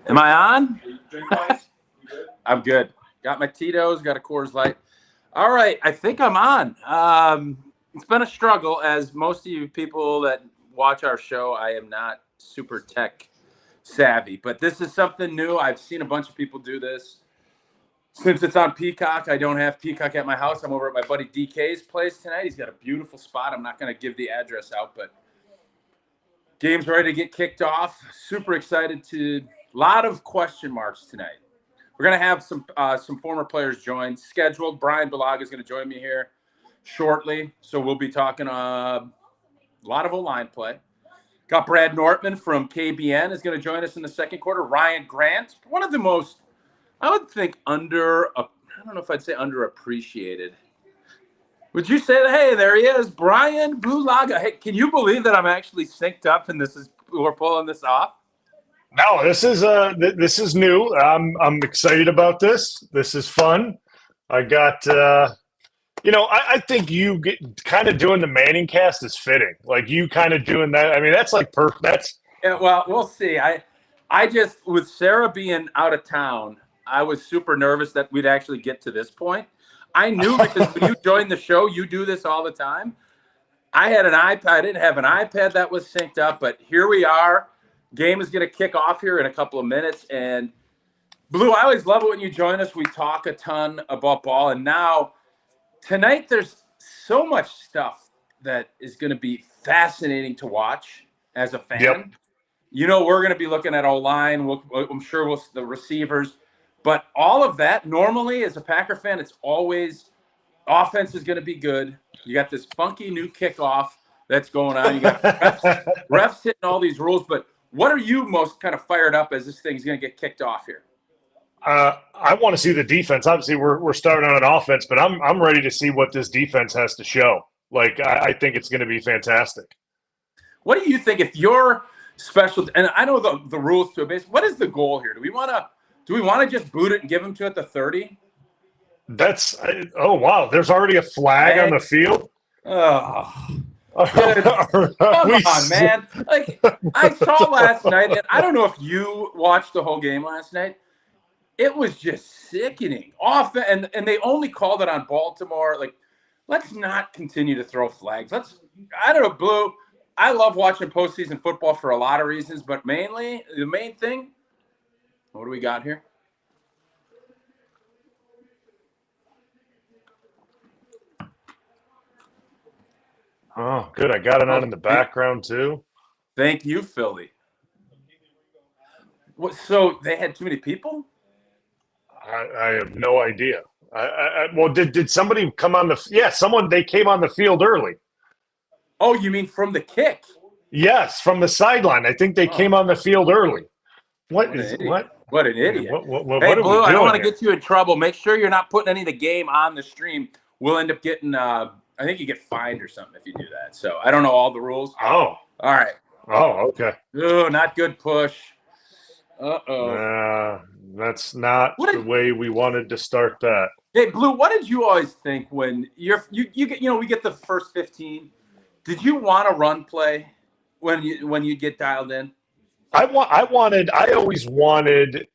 Am I on? I'm good. Got my Tito's, got a Coors Light. All right, I think I'm on. It's been a struggle, as most of you people that watch our show, I am not super tech savvy, but this is something new. I've seen a bunch of people do this. Since it's on Peacock, I don't have Peacock at my house. I'm over at my buddy DK's place tonight. He's got a beautiful spot. I'm not going to give the address out, but game's ready to get kicked off. Super excited to – a lot of question marks tonight. We're going to have some former players join. Scheduled. Brian Bulaga is going to join me here shortly, so we'll be talking a lot of O-line play. Got Brad Nortman from KBN is going to join us in the second quarter. Ryan Grant, one of the most – I would think I don't know if I'd say underappreciated. Would you say that? Hey, there he is, Brian Bulaga. Hey, can you believe that I'm actually synced up and we're pulling this off? No, this is new. I'm excited about this. This is fun. I got I think you get kind of doing the Manning cast is fitting. Like you kind of doing that. I mean, that's like perfect. Well, we'll see. I just, with Sarah being out of town, I was super nervous that we'd actually get to this point. I knew because when you joined the show, you do this all the time. I had an iPad. I didn't have an iPad that was synced up, but here we are. Game is going to kick off here in a couple of minutes. And, Blue, I always love it when you join us. We talk a ton about ball. And now, tonight, there's so much stuff that is going to be fascinating to watch as a fan. Yep. You know, we're going to be looking at O-line. I'm sure the receivers. But all of that, normally, as a Packer fan, it's always offense is going to be good. You got this funky new kickoff that's going on. You got refs hitting all these rules. But what are you most kind of fired up as this thing's going to get kicked off here? I want to see the defense. Obviously, we're starting on an offense, but I'm ready to see what this defense has to show. Like, I think it's going to be fantastic. What do you think if you're special? And I know the rules to a base. What is the goal here? Do we want to just boot it and give them to at the 30? Oh, wow. There's already a flag on the field? Oh, come on, man. Like, I saw last night, and I don't know if you watched the whole game last night. It was just sickening. And they only called it on Baltimore. Like, let's not continue to throw flags. I don't know, Blue. I love watching postseason football for a lot of reasons, but mainly, the main thing, what do we got here? Oh, good. I got it on in the background, too. Thank you, Philly. What? So they had too many people? I have no idea. Well, did somebody come on the – yeah, they came on the field early. Oh, you mean from the kick? Yes, from the sideline. I think they came on the field early. What an idiot. What an idiot. Hey, Blue, I don't want to get you in trouble. Make sure you're not putting any of the game on the stream. We'll end up getting I think you get fined or something if you do that. So I don't know all the rules. Oh. All right. Oh, okay. Oh, not good push. Uh-oh. That's not the way we wanted to start that. Hey, Blue, what did you always think when you get, we get the first 15? Did you want a run play when you get dialed in? I always wanted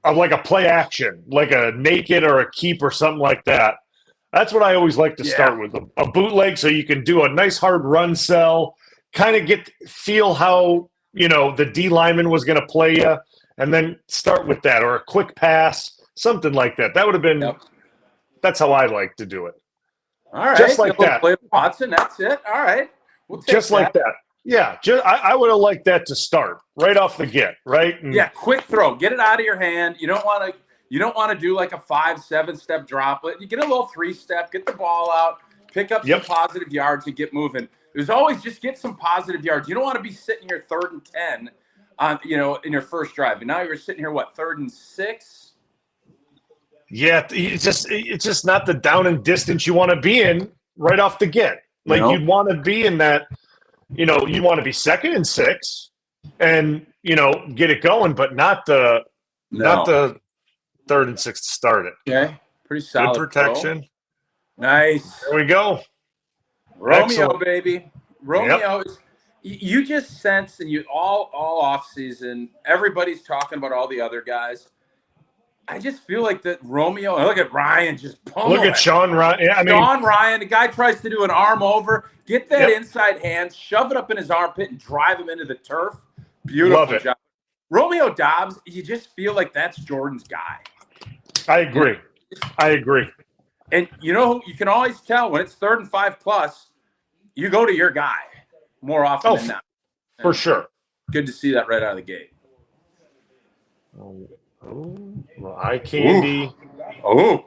like a play action, like a naked or a keep or something like that. That's what I always like to start with, a bootleg, so you can do a nice hard run sell, kind of feel how, the D lineman was going to play you, and then start with that, or a quick pass, something like that. That would have been that's how I like to do it. All right. Just like that. Play Watson, that's it. All right. We'll take just like that. Yeah. I would have liked that to start right off the get, right? And quick throw. Get it out of your hand. You don't want to do like a 5-7 step droplet. You get a little 3-step, get the ball out, pick up some positive yards and get moving. There's always just get some positive yards. You don't want to be sitting here 3rd and 10 in your first drive. And now you're sitting here, 3rd and 6? Yeah, it's just not the down and distance you want to be in right off the get. Like you'd want to be in that, you want to be 2nd and 6 and, get it going, but not the 3rd and 6 to start it. Okay. Pretty solid. Good protection. Throw. Nice. There we go. Romeo, Excellent. baby. Romeo is You just sense, and you all off season, everybody's talking about all the other guys. I just feel like that Romeo. Look at Ryan just pummeling. Look at Sean Ryan. Yeah, Sean Ryan, the guy tries to do an arm over, get that inside hand, shove it up in his armpit, and drive him into the turf. Beautiful job. Romeo Dobbs, you just feel like that's Jordan's guy. I agree. And you can always tell when it's 3rd and 5+, you go to your guy more often than not. For sure. Good to see that right out of the gate. Eye candy. Oh.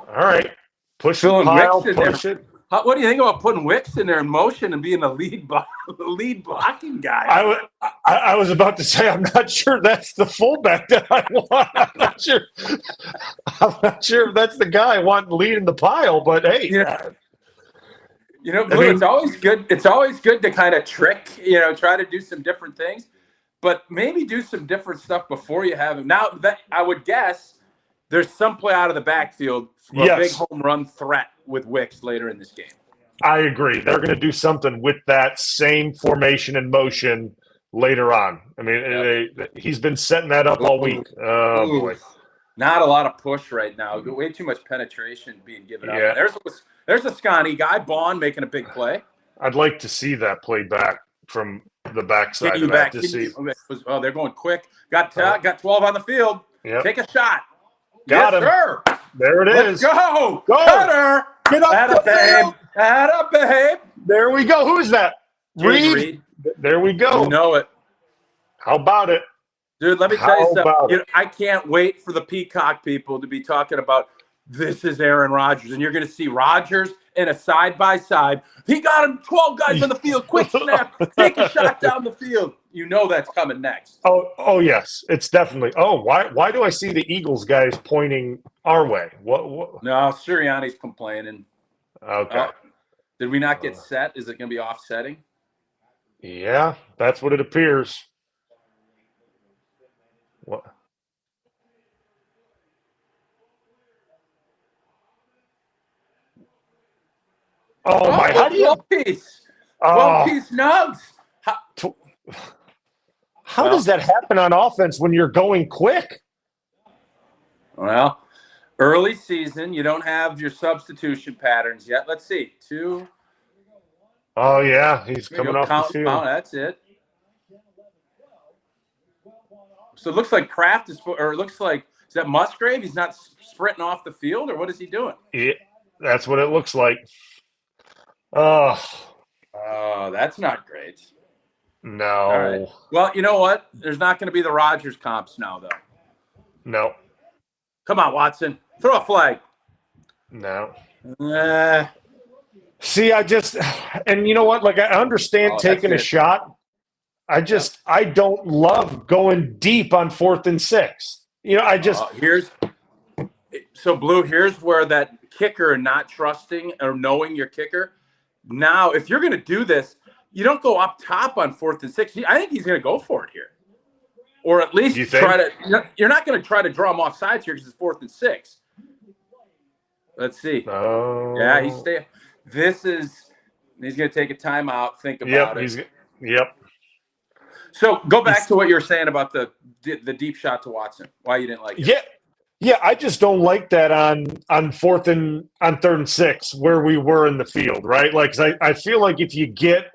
All right. Push the pile, push it. What do you think about putting Wicks in there in motion and being the lead blocking guy? I was about to say, I'm not sure that's the fullback that I want. I'm not sure if that's the guy I want leading the pile, but hey. Yeah. Blue, it's always good. It's always good to kind of trick, try to do some different things, but maybe do some different stuff before you have him. Now, that I would guess there's some play out of the backfield for a big home run threat with Wicks later in this game. I agree. They're going to do something with that same formation and motion later on. I mean, he's been setting that up all week. Oh, boy. Not a lot of push right now. Way too much penetration being given up. There's a Scotty guy, Bond, making a big play. I'd like to see that play back from the backside of that to see. Oh, they're going quick. Got 12 on the field. Yep. Take a shot. Got him. Sir. There it is. Let's go. Go. Cutter. Get up, babe. Atta, babe. There we go. Who is that? Reed. There we go. You know it. How about it? Dude, let me tell you something. I can't wait for the Peacock people to be talking about this is Aaron Rodgers. And you're going to see Rodgers in a side-by-side. He got him 12 guys on the field. Quick snap. Take a shot down the field. You know that's coming next. Oh yes. It's definitely. Oh, why do I see the Eagles guys pointing our way? What? No, Sirianni's complaining. Okay. Did we not get set? Is it going to be offsetting? Yeah, that's what it appears. What? Oh my! How do you? 12-piece nugs. How does that happen on offense when you're going quick? Well, early season, you don't have your substitution patterns yet. Let's see. 2. Oh yeah, he's coming off the field. That's it. So it looks like Kraft is, or it looks like, is that Musgrave? He's not sprinting off the field, or what is he doing? Yeah, that's what it looks like. Oh, that's not great. No. All right. Well, you know what? There's not going to be the Rodgers comps now, though. No. Come on, Watson. Throw a flag. No. See, and you know what? Like, I understand taking a shot. I don't love going deep on 4th and 6. Blue, here's where that kicker and not trusting or knowing your kicker. Now, if you're going to do this, you don't go up top on 4th and 6. I think he's going to go for it here. Or at least try to – you're not going to try to draw him off sides here because it's 4th and 6. Let's see. Oh. Yeah, he's staying. He's going to take a timeout, think about it. Yep. So go back to what you were saying about the deep shot to Watson. Why you didn't like it? Yeah. I just don't like that on 3rd and 6 where we were in the field, right? Like, 'cause I feel like if you get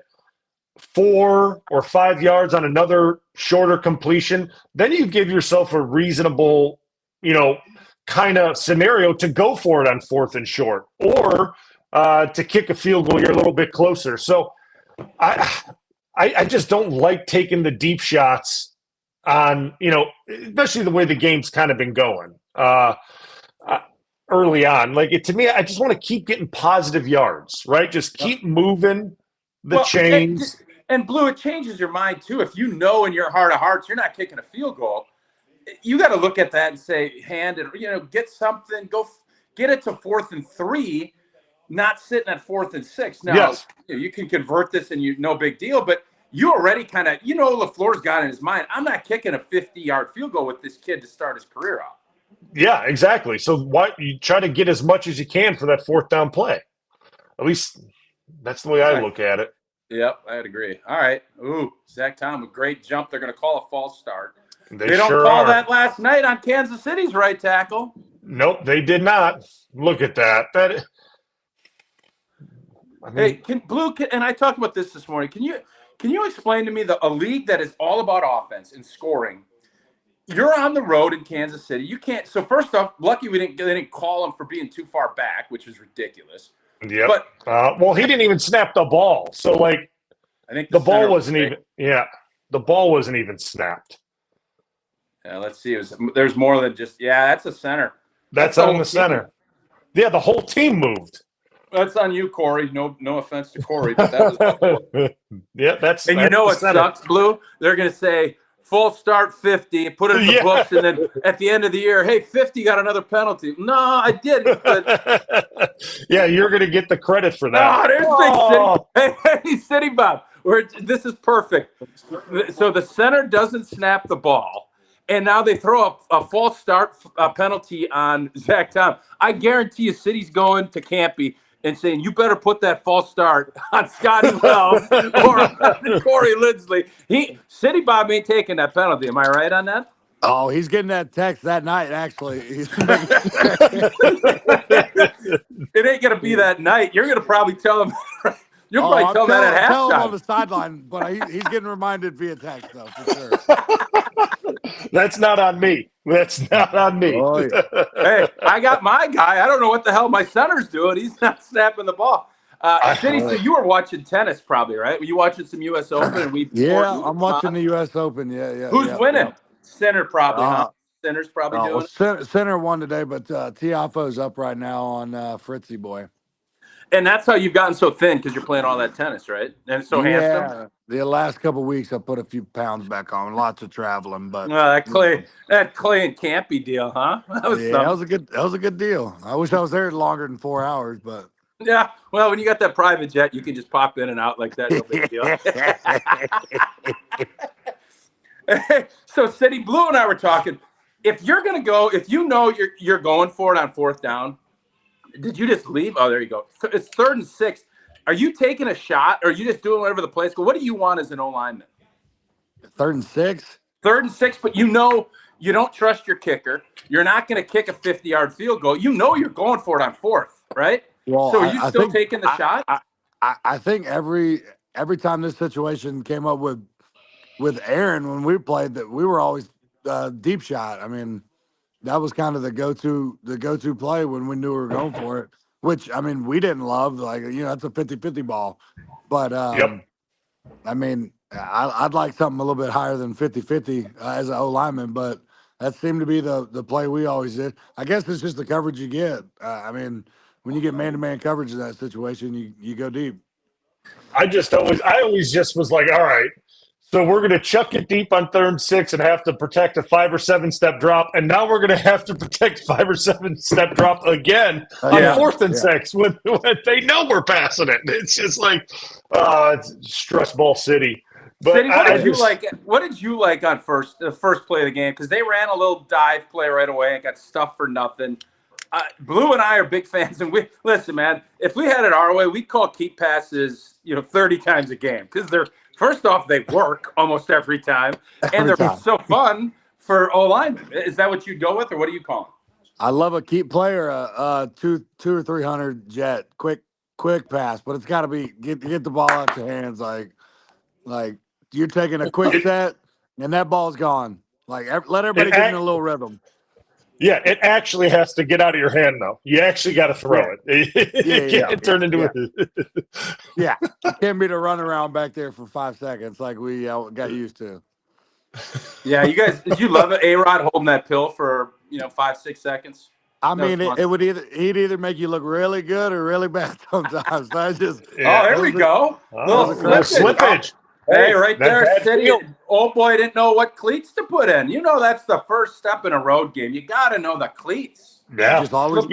4 or 5 yards on another shorter completion, then you give yourself a reasonable, kind of scenario to go for it on 4th and short, or to kick a field goal. You're a little bit closer. So I just don't like taking the deep shots on, especially the way the game's kind of been going early on. Like, to me, I just want to keep getting positive yards, right? Just keep moving the chains. And Blue, it changes your mind too. If you know in your heart of hearts you're not kicking a field goal, you got to look at that and say, hand it, get something, go get it to 4th and 3. Not sitting at 4th and 6. Now, you can convert this and no big deal, but you already kind of, LaFleur's got in his mind, I'm not kicking a 50-yard field goal with this kid to start his career off. Yeah, exactly. So why you try to get as much as you can for that 4th down play? At least that's the way I look at it. Yep, I'd agree. All right. Ooh, Zach Tom, a great jump. They're going to call a false start. They don't sure call are. that last night on Kansas City's right tackle. Nope, they did not. Look at that. Hey, and I talked about this morning. Can you explain to me a league that is all about offense and scoring? You're on the road in Kansas City. You can't. So first off, lucky they didn't call him for being too far back, which is ridiculous. Yep. But well, he didn't even snap the ball. So like, I think the ball wasn't even. Yeah, the ball wasn't even snapped. Yeah, let's see. There's more than just. Yeah, that's a center. That's on the center. Yeah, the whole team moved. That's on you, Corey. No offense to Corey, but that was. Yeah, that's. And that's you know what center. sucks, Blue? They're going to say full start 50, put it in the books, and then at the end of the year, hey, 50 got another penalty. No, I didn't. But... yeah, you're going to get the credit for that. Oh, there's Big City. Hey, City Bob. This is perfect. So the center doesn't snap the ball. And now they throw a false start penalty on Zach Tom. I guarantee you City's going to Campy and saying, you better put that false start on Scotty Wells or on Corey Lindsley. City Bob ain't taking that penalty. Am I right on that? Oh, he's getting that text that night, actually. It ain't going to be that night. You're going to probably tell him. You'll probably tell him that at halftime. Tell him on the sideline, but he's getting reminded via text, though, for sure. That's not on me. That's not on me. Oh, yeah. Hey, I got my guy. I don't know what the hell my center's doing. He's not snapping the ball. City, so you were watching tennis probably, right? Were you watching some U.S. Open? I'm watching the U.S. Open. Yeah. Who's winning? Yeah. Center probably, huh? Center's probably doing it. Center won today, but Tiafoe's up right now on Fritzy Boy. And that's how you've gotten so thin because you're playing all that tennis, right? And it's so handsome. The last couple of weeks, I put a few pounds back on. Lots of traveling, but that Clay and Campy deal, huh? That was a good deal. I wish I was there longer than 4 hours, but yeah. Well, when you got that private jet, you can just pop in and out like that. No big deal. So, City Blue and I were talking. If you're gonna go, if you know you're going for it on fourth down. Did you just leave? Oh, there you go. It's 3rd and 6. Are you taking a shot, or are you just doing whatever the plays go? What do you want as an O-lineman? 3rd and 6? 3rd and 6, but you don't trust your kicker. You're not going to kick a 50-yard field goal. You know you're going for it on 4th, right? Well, so are you still taking the shot? I think every time this situation came up with Aaron when we played, that we were always deep shot. I mean, that was kind of the go-to play when we knew we were going for it, which, I mean, we didn't love. Like, that's a 50-50 ball. But, I mean, I'd like something a little bit higher than 50-50 as an O-lineman, but that seemed to be the play we always did. I guess it's just the coverage you get. I mean, when you get man-to-man coverage in that situation, you go deep. I always just was like, all right, so we're going to chuck it deep on 3rd and 6 and have to protect a 5 or 7 step drop, and now we're going to have to protect 5 or 7 step drop again on 4th and 6 when they know we're passing it. It's just like it's stress ball city. But City, what did you like on the first play of the game? Because they ran a little dive play right away and got stuffed for nothing. Blue and I are big fans, and listen, man. If we had it our way, we'd call keep passes, 30 times a game because they're. First off, they work almost every time, and they're so fun for O-linemen. Is that what you go with, or what do you call them? I love a keep play or a 200 or 300 jet, quick pass, but it's got to be get the ball out your hands. Like you're taking a quick set, and that ball's gone. Like let everybody get in a little rhythm. Yeah, it actually has to get out of your hand, though. You actually got to throw it. It can't turn into it. Yeah, it can't be to run around back there for 5 seconds like we got used to. Yeah, you guys, did you love it? A-Rod holding that pill for 5-6 seconds. I mean, it would he'd either make you look really good or really bad sometimes. That's just there we go. Little slippage. Hey, right there, City. Old boy didn't know what cleats to put in. That's the first step in a road game. You got to know the cleats. Yeah. Just always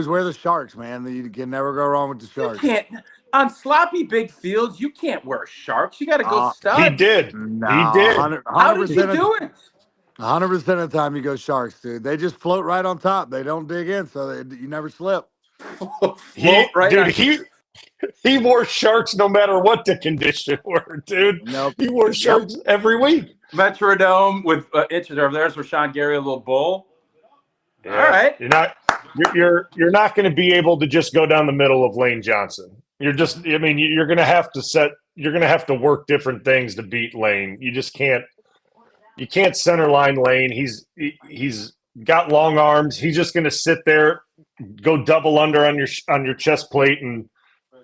wear the Sharks, man. You can never go wrong with the Sharks. You can't. On sloppy big fields, you can't wear Sharks. You got to go studs. He did. No, he did. How did you do it? 100% of the time you go Sharks, dude. They just float right on top. They don't dig in, so you never slip. He wore shirts no matter what the condition were, dude. Nope. He wore shirts every week. Metrodome with inches over there's Rashawn Gary, a little bull. Yeah. All right. You're not going to be able to just go down the middle of Lane Johnson. You're going to have to work different things to beat Lane. You just can't. You can't center line Lane. He's got long arms. He's just going to sit there, go double under on your chest plate, and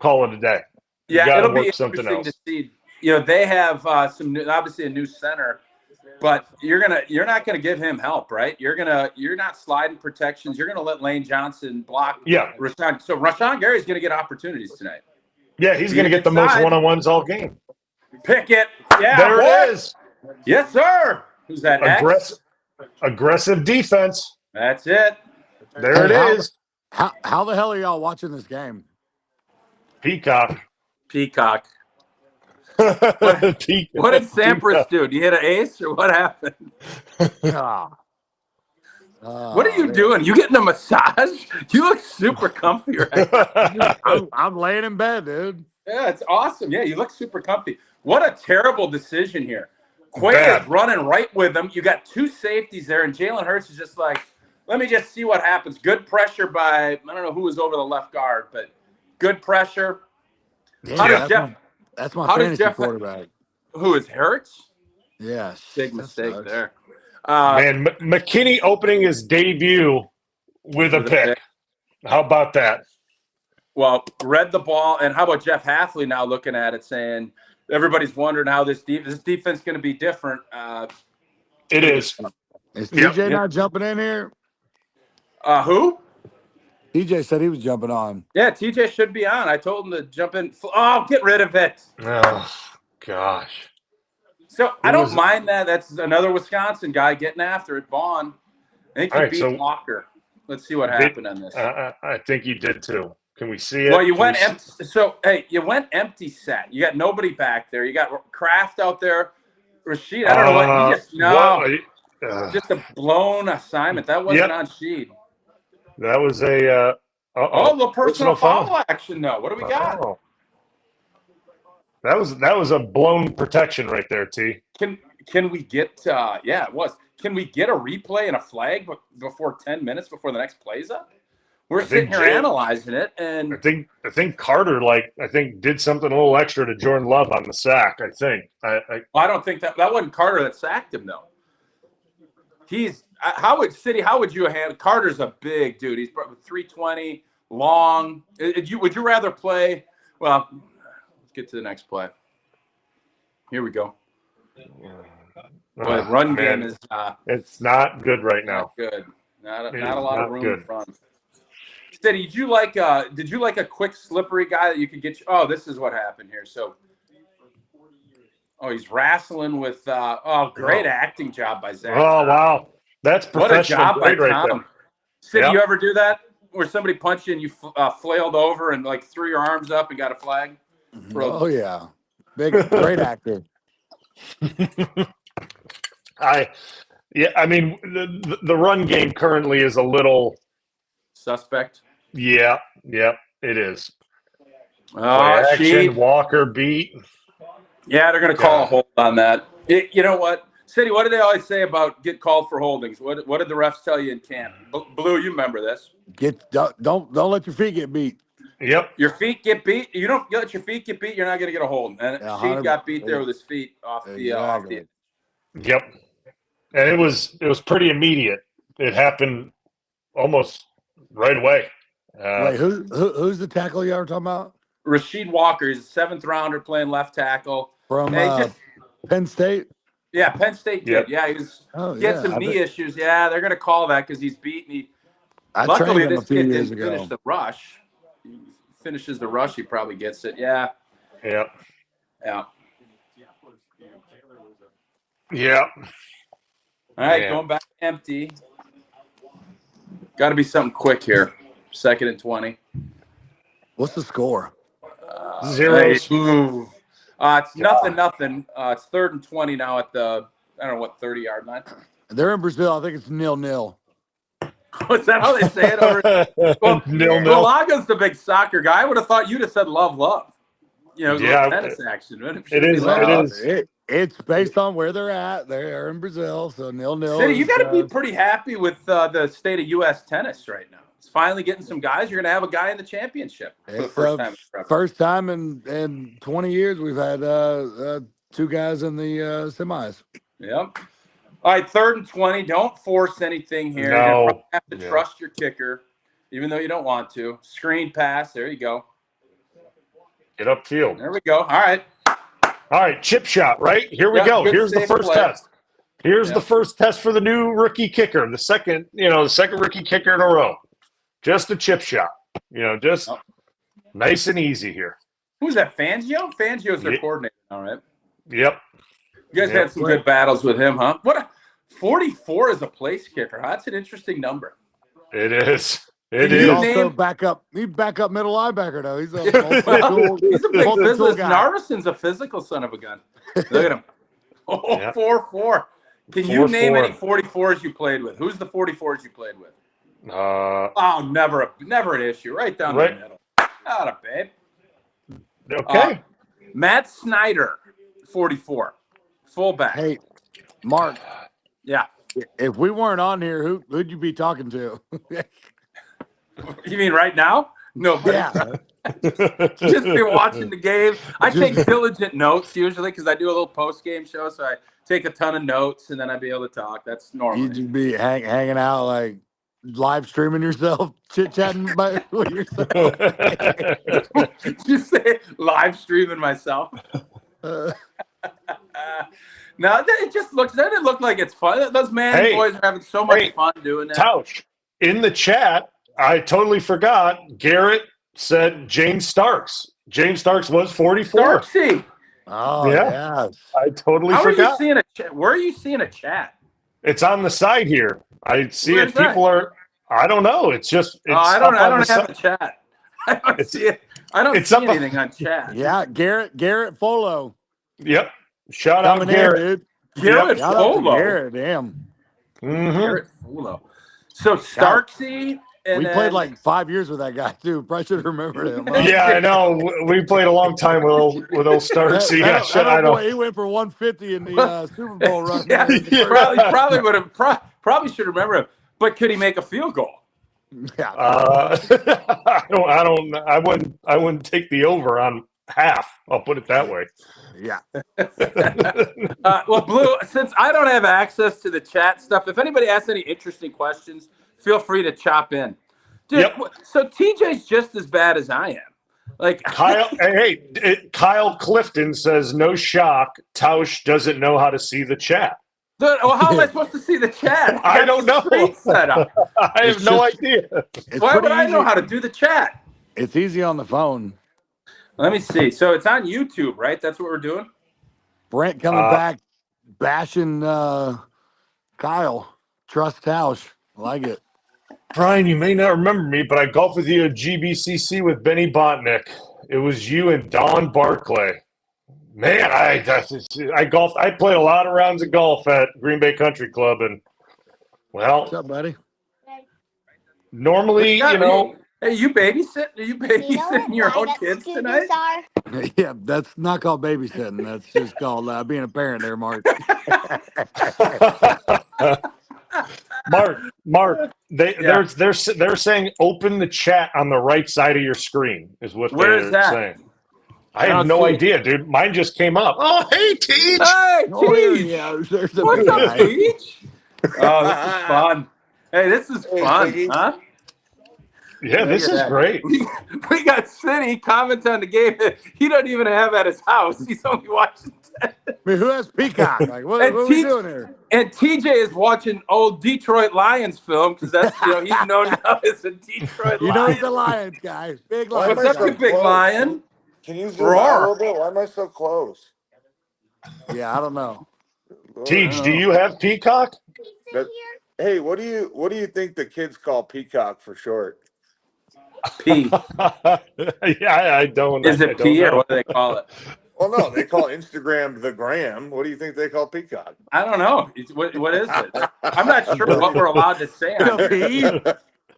call it a day. Yeah, it'll be interesting to see. They have obviously a new center, but you're not gonna give him help, right? You're not sliding protections. You're gonna let Lane Johnson block. Yeah. Rashawn. So Rashawn Gary's gonna get opportunities tonight. Yeah, he's gonna get the most one-on-ones all game. Pickett. Yeah, there it is. Yes, sir. Who's that? Aggressive defense. That's it. There it is. How the hell are y'all watching this game? Peacock. What did Sampras do? Did you hit an ace or what happened? What are you doing? You getting a massage? You look super comfy right now. I'm laying in bed, dude. Yeah, it's awesome. Yeah, you look super comfy. What a terrible decision here. Quay is running right with him. You got two safeties there, and Jalen Hurts is just like, let me just see what happens. Good pressure by, I don't know who was over the left guard, but good pressure. Yeah, that's my fantasy quarterback. Who is Hurts? Yeah. Big mistake there. Man, McKinney opening his debut with a pick. How about that? Well, read the ball, and how about Jeff Hafley now looking at it saying, everybody's wondering how this defense is going to be different. It is. Is TJ not jumping in here? Who? TJ said he was jumping on. Yeah, TJ should be on. I told him to jump in. Oh, get rid of it. Oh, gosh. So I don't mind that. That's another Wisconsin guy getting after it. Vaughn. I think he beat Walker. Let's see what happened on this. I think you did too. Can we see it? Well, you went empty. So, hey, you went empty set. You got nobody back there. You got Kraft out there. Rashid, I don't know what. Just a blown assignment. That wasn't on Sheed. That was a the personal foul action, though. What do we got? Oh. That was a blown protection right there, T. Can we get it was. Can we get a replay and a flag before 10 minutes before the next play's up? We're sitting here analyzing it, and I think Carter did something a little extra to Jordan Love on the sack. I think. I don't think that wasn't Carter that sacked him though. How would you handle Carter's a big dude. He's 320 long. Would you rather play? Well, let's get to the next play. Here we go. But run game is it's not good right now. Not good. Not a lot of room in front. Steady, did you like a quick slippery guy that you could get? This is what happened here. So, he's wrestling with. Great acting job by Zach. Oh wow, that's professional. What a job by right Tom. Steady, you ever do that where somebody punched you and you flailed over and like threw your arms up and got a flag? Oh yeah, great actor. I mean, the run game currently is a little suspect. Yeah, it is. Action, Walker beat. Yeah, they're going to call a hold on that. You know what, City? What do they always say about get called for holdings? What did the refs tell you in camp? Blue, you remember this? Don't let your feet get beat. Yep. Your feet get beat. You don't let your feet get beat. You're not going to get a hold. And she got beat there with his feet off the. Yep. And it was pretty immediate. It happened almost right away. Wait, who's the tackle you were talking about? Rasheed Walker. He's a 7th rounder playing left tackle from Penn State. Yeah, Penn State did. Yeah, he had some knee issues. Yeah, they're going to call that because he's beat. Luckily, this kid didn't finish the rush. He finishes the rush, he probably gets it. Yeah. Yeah. All right, going back empty. Got to be something quick here. 2nd and 20. What's the score? 0. It's nothing. It's 3rd and 20 now at the 30-yard line. They're in Brazil. I think it's 0-0. Is that how they say it? Over? Well, 0-0. Balaga's the big soccer guy. I would have thought you'd have said love. You know, Yeah, tennis action. it is. Well, It is. it's based on where they're at. They're in Brazil, so 0-0. City, you got to be pretty happy with the state of U.S. tennis right now. It's finally getting some guys. You're going to have a guy in the championship for the It's first time. first time in 20 years we've had two guys in the semis. Yep. All right, 3rd and 20. Don't force anything here. No. You're going to have to trust your kicker, even though you don't want to. Screen pass. There you go. Get upfield. There we go. All right. All right, chip shot, right? Here we go. Here's the first test. Here's the first test for the new rookie kicker. The second rookie kicker in a row. Just a chip shot. Just nice and easy here. Who's that, Fangio? Fangio's their coordinator now, right? Yep. You guys had some good battles with him, huh? 44 is a place kicker. That's an interesting number. It is. It He's is. also backup middle linebacker, though. He's a he's a big physical guy. Narvison's a physical son of a gun. Look at him. 4-4. Can you name any 44s you played with? Who's the 44s you played with? Never an issue. Right down the middle. Not a babe. Okay. Matt Snyder, 44. Fullback. Hey, Mark. Yeah. If we weren't on here, who'd you be talking to? You mean right now? No. Yeah. Just be watching the game. I take diligent notes usually because I do a little post-game show, so I take a ton of notes and then I'd be able to talk. That's normal. You'd just be hanging out, like live streaming yourself, chit-chatting with yourself. You say live streaming myself? No, it just doesn't look like it's fun. Those boys are having so much fun doing that. Tausch, in the chat, I totally forgot. Garrett said James Starks. James Starks was 44. Starksy. Oh, yeah. I totally How forgot. Are you seeing a chat? Where are you seeing a chat? It's on the side here. I see Where's it. People that? are. I don't know. It's just. It's I don't have a chat. I don't see it. I don't see anything on chat. Yeah, Garrett Folo. Yep. Shout out Garrett. Garrett Folo. Garrett, damn. Mm-hmm. Garrett Folo. So Starksy. We played like 5 years with that guy too. Probably should have remembered him. Yeah, I know. We played a long time with old Starksy. I know. He went for 150 in the Super Bowl run. Yeah, probably should remember him. But could he make a field goal? Yeah. I wouldn't take the over on half. I'll put it that way. Yeah. Well, Blue, since I don't have access to the chat stuff, if anybody asks any interesting questions, feel free to chop in. Dude, So TJ's just as bad as I am. Like Kyle Clifton says, no shock, Tausch doesn't know how to see the chat. Well, how am I supposed to see the chat? I don't know. Set up. I have no idea. Why would I know how to do the chat? It's easy on the phone. Let me see. So it's on YouTube, right? That's what we're doing? Brent coming back, bashing Kyle. Trust Tausch. I like it. Brian, you may not remember me, but I golfed with you at GBCC with Benny Botnick. It was you and Don Barclay. Man, I golfed. I played a lot of rounds of golf at Green Bay Country Club, and what's up, buddy? Normally, Hey, you babysitting? Are you babysitting your own kids tonight? Yeah, that's not called babysitting. That's just called being a parent there, Mark. Mark, they're saying open the chat on the right side of your screen is what they're saying. I have no idea, dude. Mine just came up. Oh, hey, Teach. Hey, Teach. Yeah, what's up, Teach? Oh, this is fun. Hey, this is fun, huh? Yeah, this is great. We got City comment on the game that he doesn't even have at his house. He's only watching. I mean, who has Peacock? Like, what are we doing here? And TJ is watching old Detroit Lions film because that's he's known now as a Detroit Lions. You know he's a Lions guy. Big Lions. What's up, you big lion? Can you zoom out a little bit? Why am I so close? Yeah, I don't know. Teach, do you have Peacock? Hey, what do you think the kids call Peacock for short? P. Yeah, I don't. Is it P or what do they call it? Well, no, they call Instagram the gram. What do you think they call Peacock? I don't know. What is it? I'm not sure what we're allowed to say on The here. P?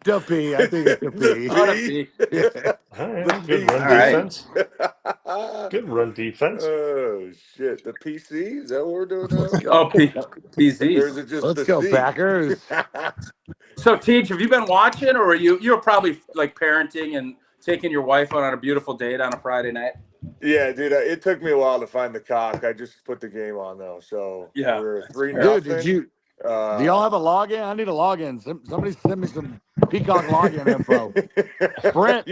The P. I think it's the P. Oh, the P. Yeah. All right, The good run All right. defense. Good run defense. Oh shit! The PC, is that what we're doing now? Oh, Or is PZs. it just Let's the go, C? Packers. So, Teach, have you been watching, or you're probably like parenting and taking your wife out on a beautiful date on a Friday night? Yeah, dude. It took me a while to find the cock. I just put the game on though, so Yeah, we're that's 3-0. Dude, do y'all have a login? I need a login. Somebody send me some Peacock login info. Brent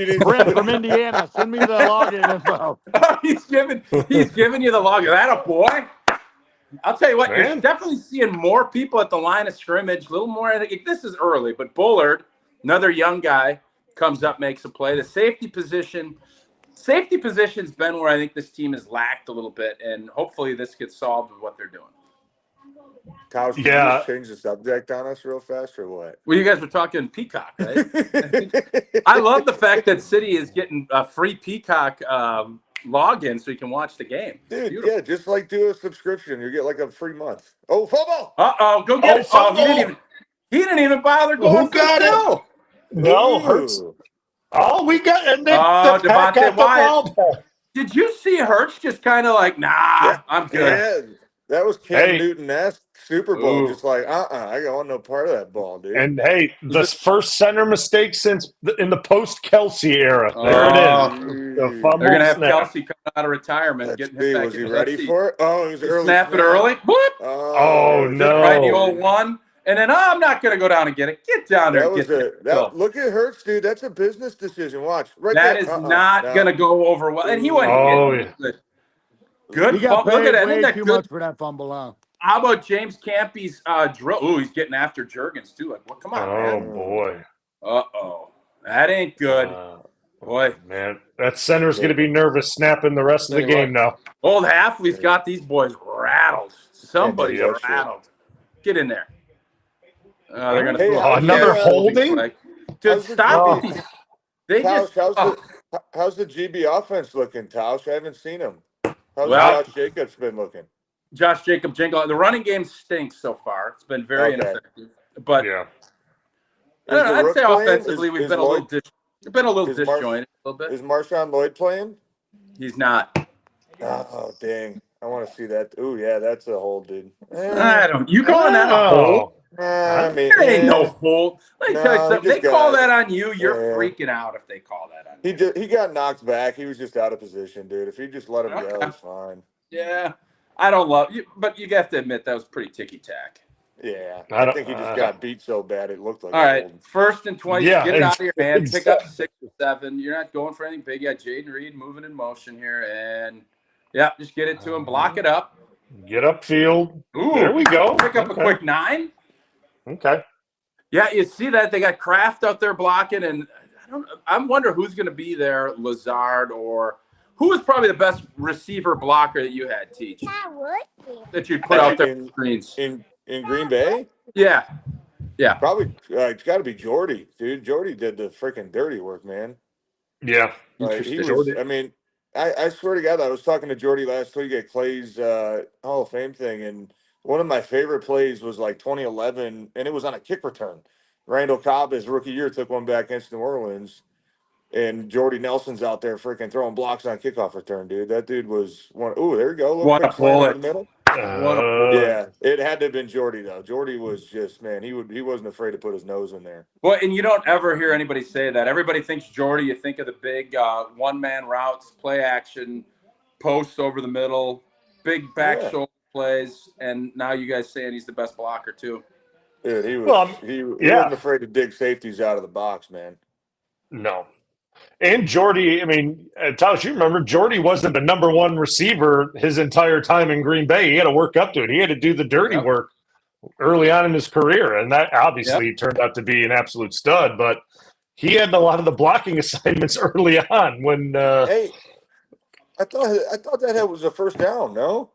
from Indiana, send me the login info. Oh, he's giving you the log. That a boy. I'll tell you what, Man. you're definitely seeing more people at the line of scrimmage. A little more. I think this is early, but Bullard, another young guy, comes up, makes a play. The safety position's been where I think this team has lacked a little bit, and hopefully this gets solved with what they're doing. Tauscher, did you Yeah. just change the subject on us real fast or what? Well, you guys were talking Peacock, right? I love the fact that City is getting a free Peacock login so you can watch the game. Dude, yeah, just like do a subscription. You get like a free month. Oh, football! Uh-oh, go get it. Oh, fumble. he didn't even bother going Who for got the it? kill. No, Ooh. Hurts. Oh, we got and they, Oh, the Pack Devontae got the Wyatt. ball. Did you see Hurts just kind of like, I'm good. Yeah, that was Cam Hey. Newton-esque Super Bowl. Ooh. Just like, I don't want no part of that ball, dude. And hey, the first center mistake since in the post-Kelsey era. There it is. The fumble They're going to have snap. Kelsey coming out of retirement. Let's getting see, him back was he in. ready for it? Oh, it was early. Snap it early. Whoop. Oh, no. Right, the old one. And then, I'm not going to go down and get it. Get down there That and was get that. look at Hurts, dude. That's a business decision. Watch. Right That there. is not going to go over well. And he wasn't getting it. Good He got fumble. Look at paid that. way Isn't that too good? much for that fumble out. How about James Campy's drill? Ooh, he's getting after Juergens, too. Like, well, come on, Oh, man. boy. Uh-oh. That ain't good. Boy. Man, that center's going to be nervous snapping the rest of the game now. Old Halfley's got these boys rattled. Somebody's Can't do that rattled. Get in there. They're going to Hey, throw another holding? Dude, How's the stop GB? these. They Tausch, just how's the GB offense looking, Tausch? I haven't seen him. How's Well- Josh Jacobs been looking? Josh Jacob Jingle. The running game stinks so far. It's been very ineffective. But Yeah. I don't know, Is the I'd Rook say playing? offensively we've Is been a little Lloyd- disjointed a little bit. Is Marshawn Lloyd playing? He's not. Oh, dang. I want to see that. Oh, yeah, that's a hold, dude. I don't. You calling that a hold? I mean, There ain't no hold. Let me tell you No, he something. They just call got- that on you. You're Yeah. freaking out if they call that on you. he got knocked back. He was just out of position, dude. If he just let him Okay. go, he's fine. Yeah. I don't love you, but you have to admit that was pretty ticky-tack. Yeah, I I don't- think he just got beat so bad it looked like All a right, hold. 1st and 20. Yeah, Get it out of your hand. Pick up exactly. 6 or 7. You're not going for anything big. You got Jaden Reed moving in motion here, and just get it to him. Block it up. Get upfield. Ooh, There we go. Pick up a Okay. quick 9. Okay. Yeah, you see that they got Kraft out there blocking, and I wonder who's going to be there, Lazard or who was probably the best receiver blocker that you had, Teach, that you'd put out there In- for screens. In Green Bay, Yeah. probably it's got to be Jordy, dude. Jordy did the freaking dirty work, man. Yeah. Like, he Interesting. was. I mean, I swear to God, I was talking to Jordy last week at Clay's Hall of Fame thing, and one of my favorite plays was like 2011, and it was on a kick return. Randall Cobb, his rookie year, took one back against New Orleans, and Jordy Nelson's out there freaking throwing blocks on kickoff return, dude. That dude was one. Oh, there you go. Little What a quick slant over bullet. the middle. Yeah, it had to have been Jordy though. Jordy was just, man, he wasn't afraid to put his nose in there. Well, and you don't ever hear anybody say that. Everybody thinks Jordy. You think of the big one-man routes, play action, posts over the middle, big back shoulder plays, and now you guys saying he's the best blocker too. Dude, he was. Well, he yeah. wasn't afraid to dig safeties out of the box, man. No. And Jordy, I mean, Tauscher, you remember Jordy wasn't the number one receiver his entire time in Green Bay. He had to work up to it. He had to do the dirty work early on in his career, and that obviously turned out to be an absolute stud. But he had a lot of the blocking assignments early on when. Hey, I thought that was a first down. No.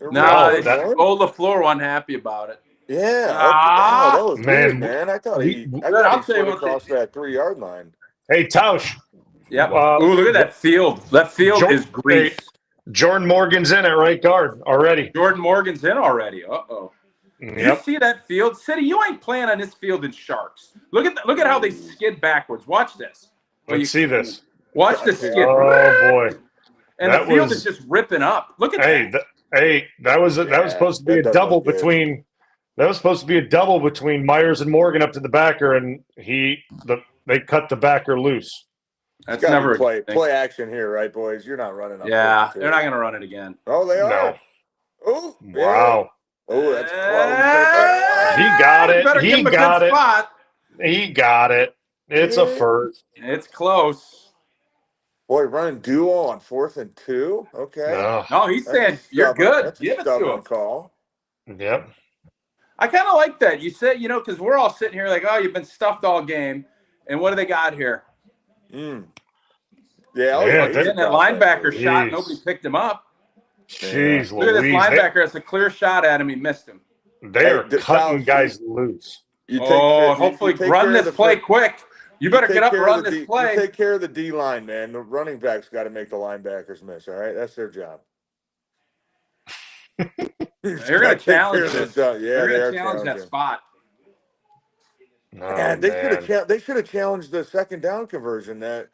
No, that- old LaFleur wasn't happy about it. Yeah, Ah, that was man. weird, man. I thought he I'll tell you slid what across that 3-yard line. Hey, Tausch. Yep. Wow. Ooh, look at that field. That field is grease. Jordan Morgan's in at right guard already. Jordan Morgan's in already. Uh-oh. Yep. You see that field? City, you ain't playing on this field in Sharks. Look at how they skid backwards. Watch this. Let's see this. Watch the skid. Oh, boy. And the field is just ripping up. Look at that. That was supposed to be a double between Myers and Morgan up to the backer, and they cut the backer loose. That's never play action here, right, boys? You're not running up. Yeah, they're not going to run it again. Oh, they are. No. Oh, wow. Oh, that's close. He got it. He got it. Spot. He got it. It's a first. It's close. Boy, running duo on 4th and 2. Okay. No, he's saying you're good. That's Give a it to him. Call. Yep. I kind of like that. You said, because we're all sitting here like, oh, you've been stuffed all game. And what do they got here? Yeah. He's getting that linebacker shot. Nobody picked him up. Jeez, look at this linebacker. It's a clear shot at him. He missed him. They are cutting guys loose. Hopefully run this play quick. You better get up and run this play. You take care of the D line, man. The running backs got to make the linebackers miss. All right, that's their job. They're going to challenge this. Yeah, they're going to challenge that spot. And they should have challenged the second down conversion that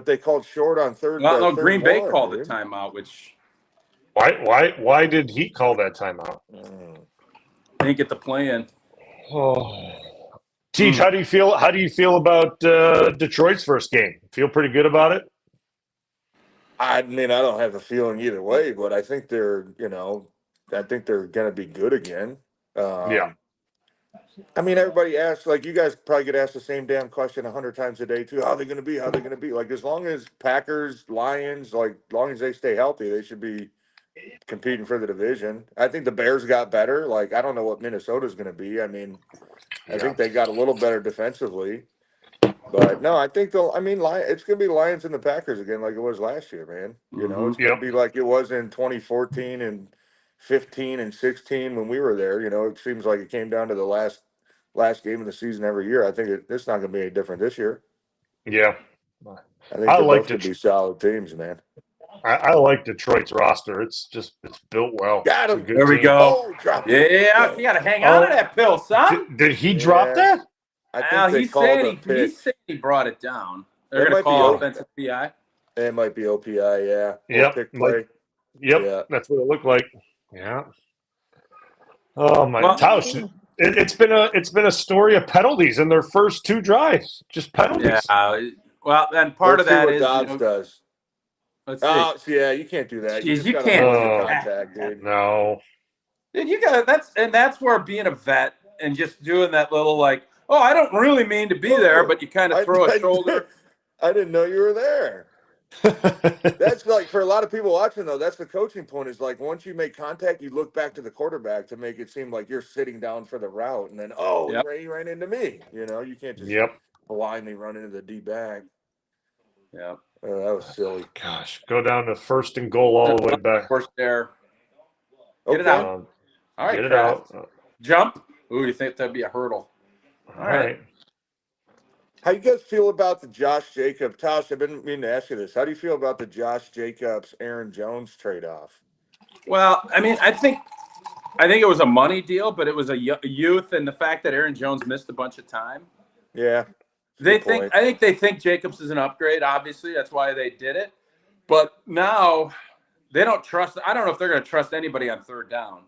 they called short on third. No, Green Bay called the timeout, which. Why did he call that timeout? Didn't get the play in. Oh. Teach, how do you feel? How do you feel about Detroit's first game? Feel pretty good about it? I mean, I don't have a feeling either way, but I think they're going to be good again. Yeah. I mean, everybody asks, like, you guys probably get asked the same damn question 100 times a day too. How are they going to be? How are they going to be? Like, as long as Packers, Lions, like, as long as they stay healthy, they should be competing for the division. I think the Bears got better. Like, I don't know what Minnesota's going to be. I mean, I think they got a little better defensively. But no, I think it's going to be Lions and the Packers again, like it was last year, man. It's going to be like it was in 2014 and 15 and 16 when we were there. It seems like it came down to the last game of the season every year. I think it's not going to be any different this year. Yeah, I think they're both going to be solid teams, man. I like Detroit's roster. It's built well. Got him. There we go. You got to hang on to that pill, son. Did he drop that? I think he said he brought it down. They're going to call offensive PI. It might be OPI, yeah. Yep. Yep. That's what it looked like. Yeah. Oh my Tauscher. It's been a story of penalties in their first 2 drives. Just penalties. Yeah. Well, and part of that is Dobbs does. Let's see. Yeah, you can't do that. You can't. Contact, dude. No. Dude, you got that's where being a vet and just doing that little like, oh, I don't really mean to be there, but you kind of throw a shoulder. I didn't know you were there. That's like, for a lot of people watching, though, that's the coaching point, is like, once you make contact, you look back to the quarterback to make it seem like you're sitting down for the route, and then he ran into me. You can't just blindly run into the D bag. Yeah. That was silly. Gosh, go down to first and goal all the way back. First there. Get it out. All right, get it out. Jump. Ooh, you think that'd be a hurdle? All right. How you guys feel about the Josh Jacobs? Tosh, I've been meaning to ask you this. How do you feel about the Josh Jacobs, Aaron Jones trade-off? Well, I mean, I think it was a money deal, but it was a youth, and the fact that Aaron Jones missed a bunch of time. Yeah. I think they think Jacobs is an upgrade. Obviously, that's why they did it. But now they don't trust. I don't know if they're going to trust anybody on third down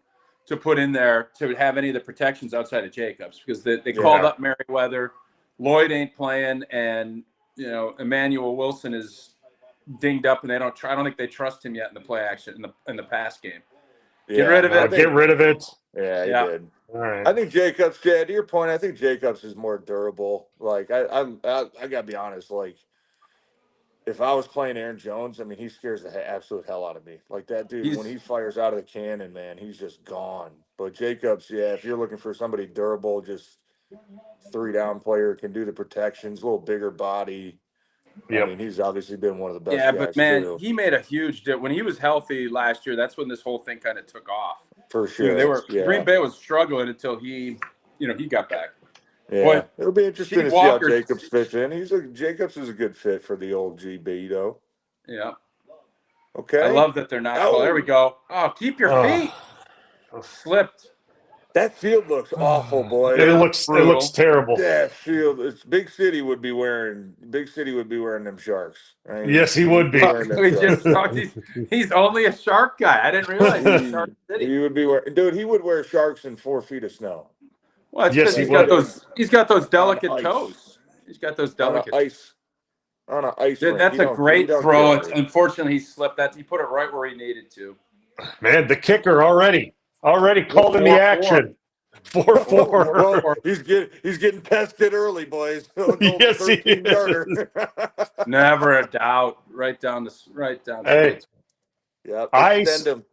to put in there to have any of the protections outside of Jacobs, because they called up Merriweather. Lloyd ain't playing, and Emmanuel Wilson is dinged up, and I don't think they trust him yet in the play action in the pass game. Get rid of it. Get rid of it. Yeah, he did. All right. I think Jacobs. Yeah, to your point, I think Jacobs is more durable. Like I gotta be honest. Like, if I was playing Aaron Jones, I mean, he scares the absolute hell out of me. Like, that dude, when he fires out of the cannon, man, he's just gone. But Jacobs, if you're looking for somebody durable, just 3-down player, can do the protections, a little bigger body. I mean, he's obviously been one of the best. Yeah, but man, he made a huge difference when he was healthy last year. That's when this whole thing kind of took off. For sure, Green Bay was struggling until he got back. Yeah, boy, it'll be interesting to see how Jacobs fits in. Jacobs is a good fit for the old GB, though. Yeah. Okay. I love that they're not. Oh, there we go. Oh, keep your feet. Slipped. That field looks awful, boys. It looks terrible. That field, it's Big City would be wearing them Sharks. Right? Yes, he would be. We just talked. He's only a Shark guy. I didn't realize he's Shark City. He would be wearing, dude. He would wear Sharks in 4 feet of snow. Well, yes, he's got those delicate toes. He's got those delicate on an ice. Dude, that's a great throw. Unfortunately, he slipped that. He put it right where he needed to. Man, the kicker already called in the action. 4-4. He's getting tested early, boys. Yes, he is. Never a doubt. Right down. Hey, yep. Extend him.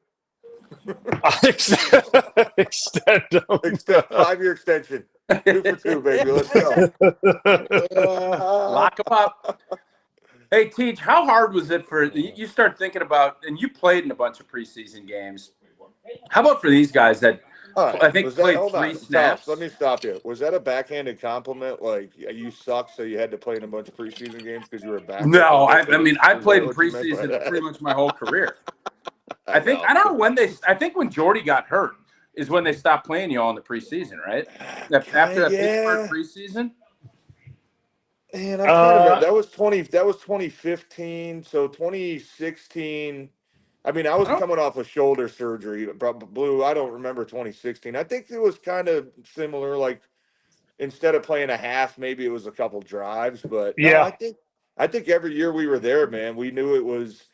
Extend him. 5-year extension. 2 for 2, baby. Let's go. Lock him up. Hey, Teach, how hard was it for you? Start thinking about, and you played in a bunch of preseason games. How about for these guys that I think played 3 snaps? Let me stop you. Was that a backhanded compliment? Like you suck, so you had to play in a bunch of preseason games because you were back? No, I mean I played in preseason pretty much my whole career. I don't know when I think when Jordy got hurt is when they stopped playing you all in the preseason, right? After that Pittsburgh preseason. Man, I'm trying to remember. That was 2015. So 2016. I mean, I was coming off of shoulder surgery. Blue, I don't remember 2016. I think it was kind of similar. Like instead of playing a half, maybe it was a couple drives. But no, I think every year we were there, man, we knew it was,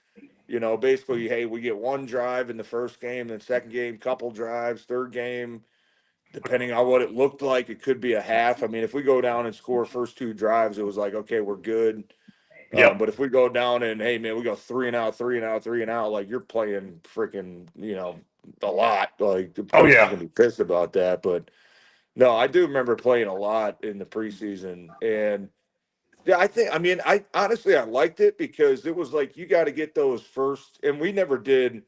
basically, hey, we get 1 drive in the first game, then second game, couple drives, third game. Depending on what it looked like, it could be a half. I mean, if we go down and score first 2 drives, it was like, okay, we're good. Yeah. But if we go down and, hey, man, we go 3 and out, 3 and out, 3 and out, like you're playing freaking, a lot. Like, the coach is going to be pissed about that. But no, I do remember playing a lot in the preseason. And yeah, I honestly, I liked it because it was like, you got to get those first, and we never did.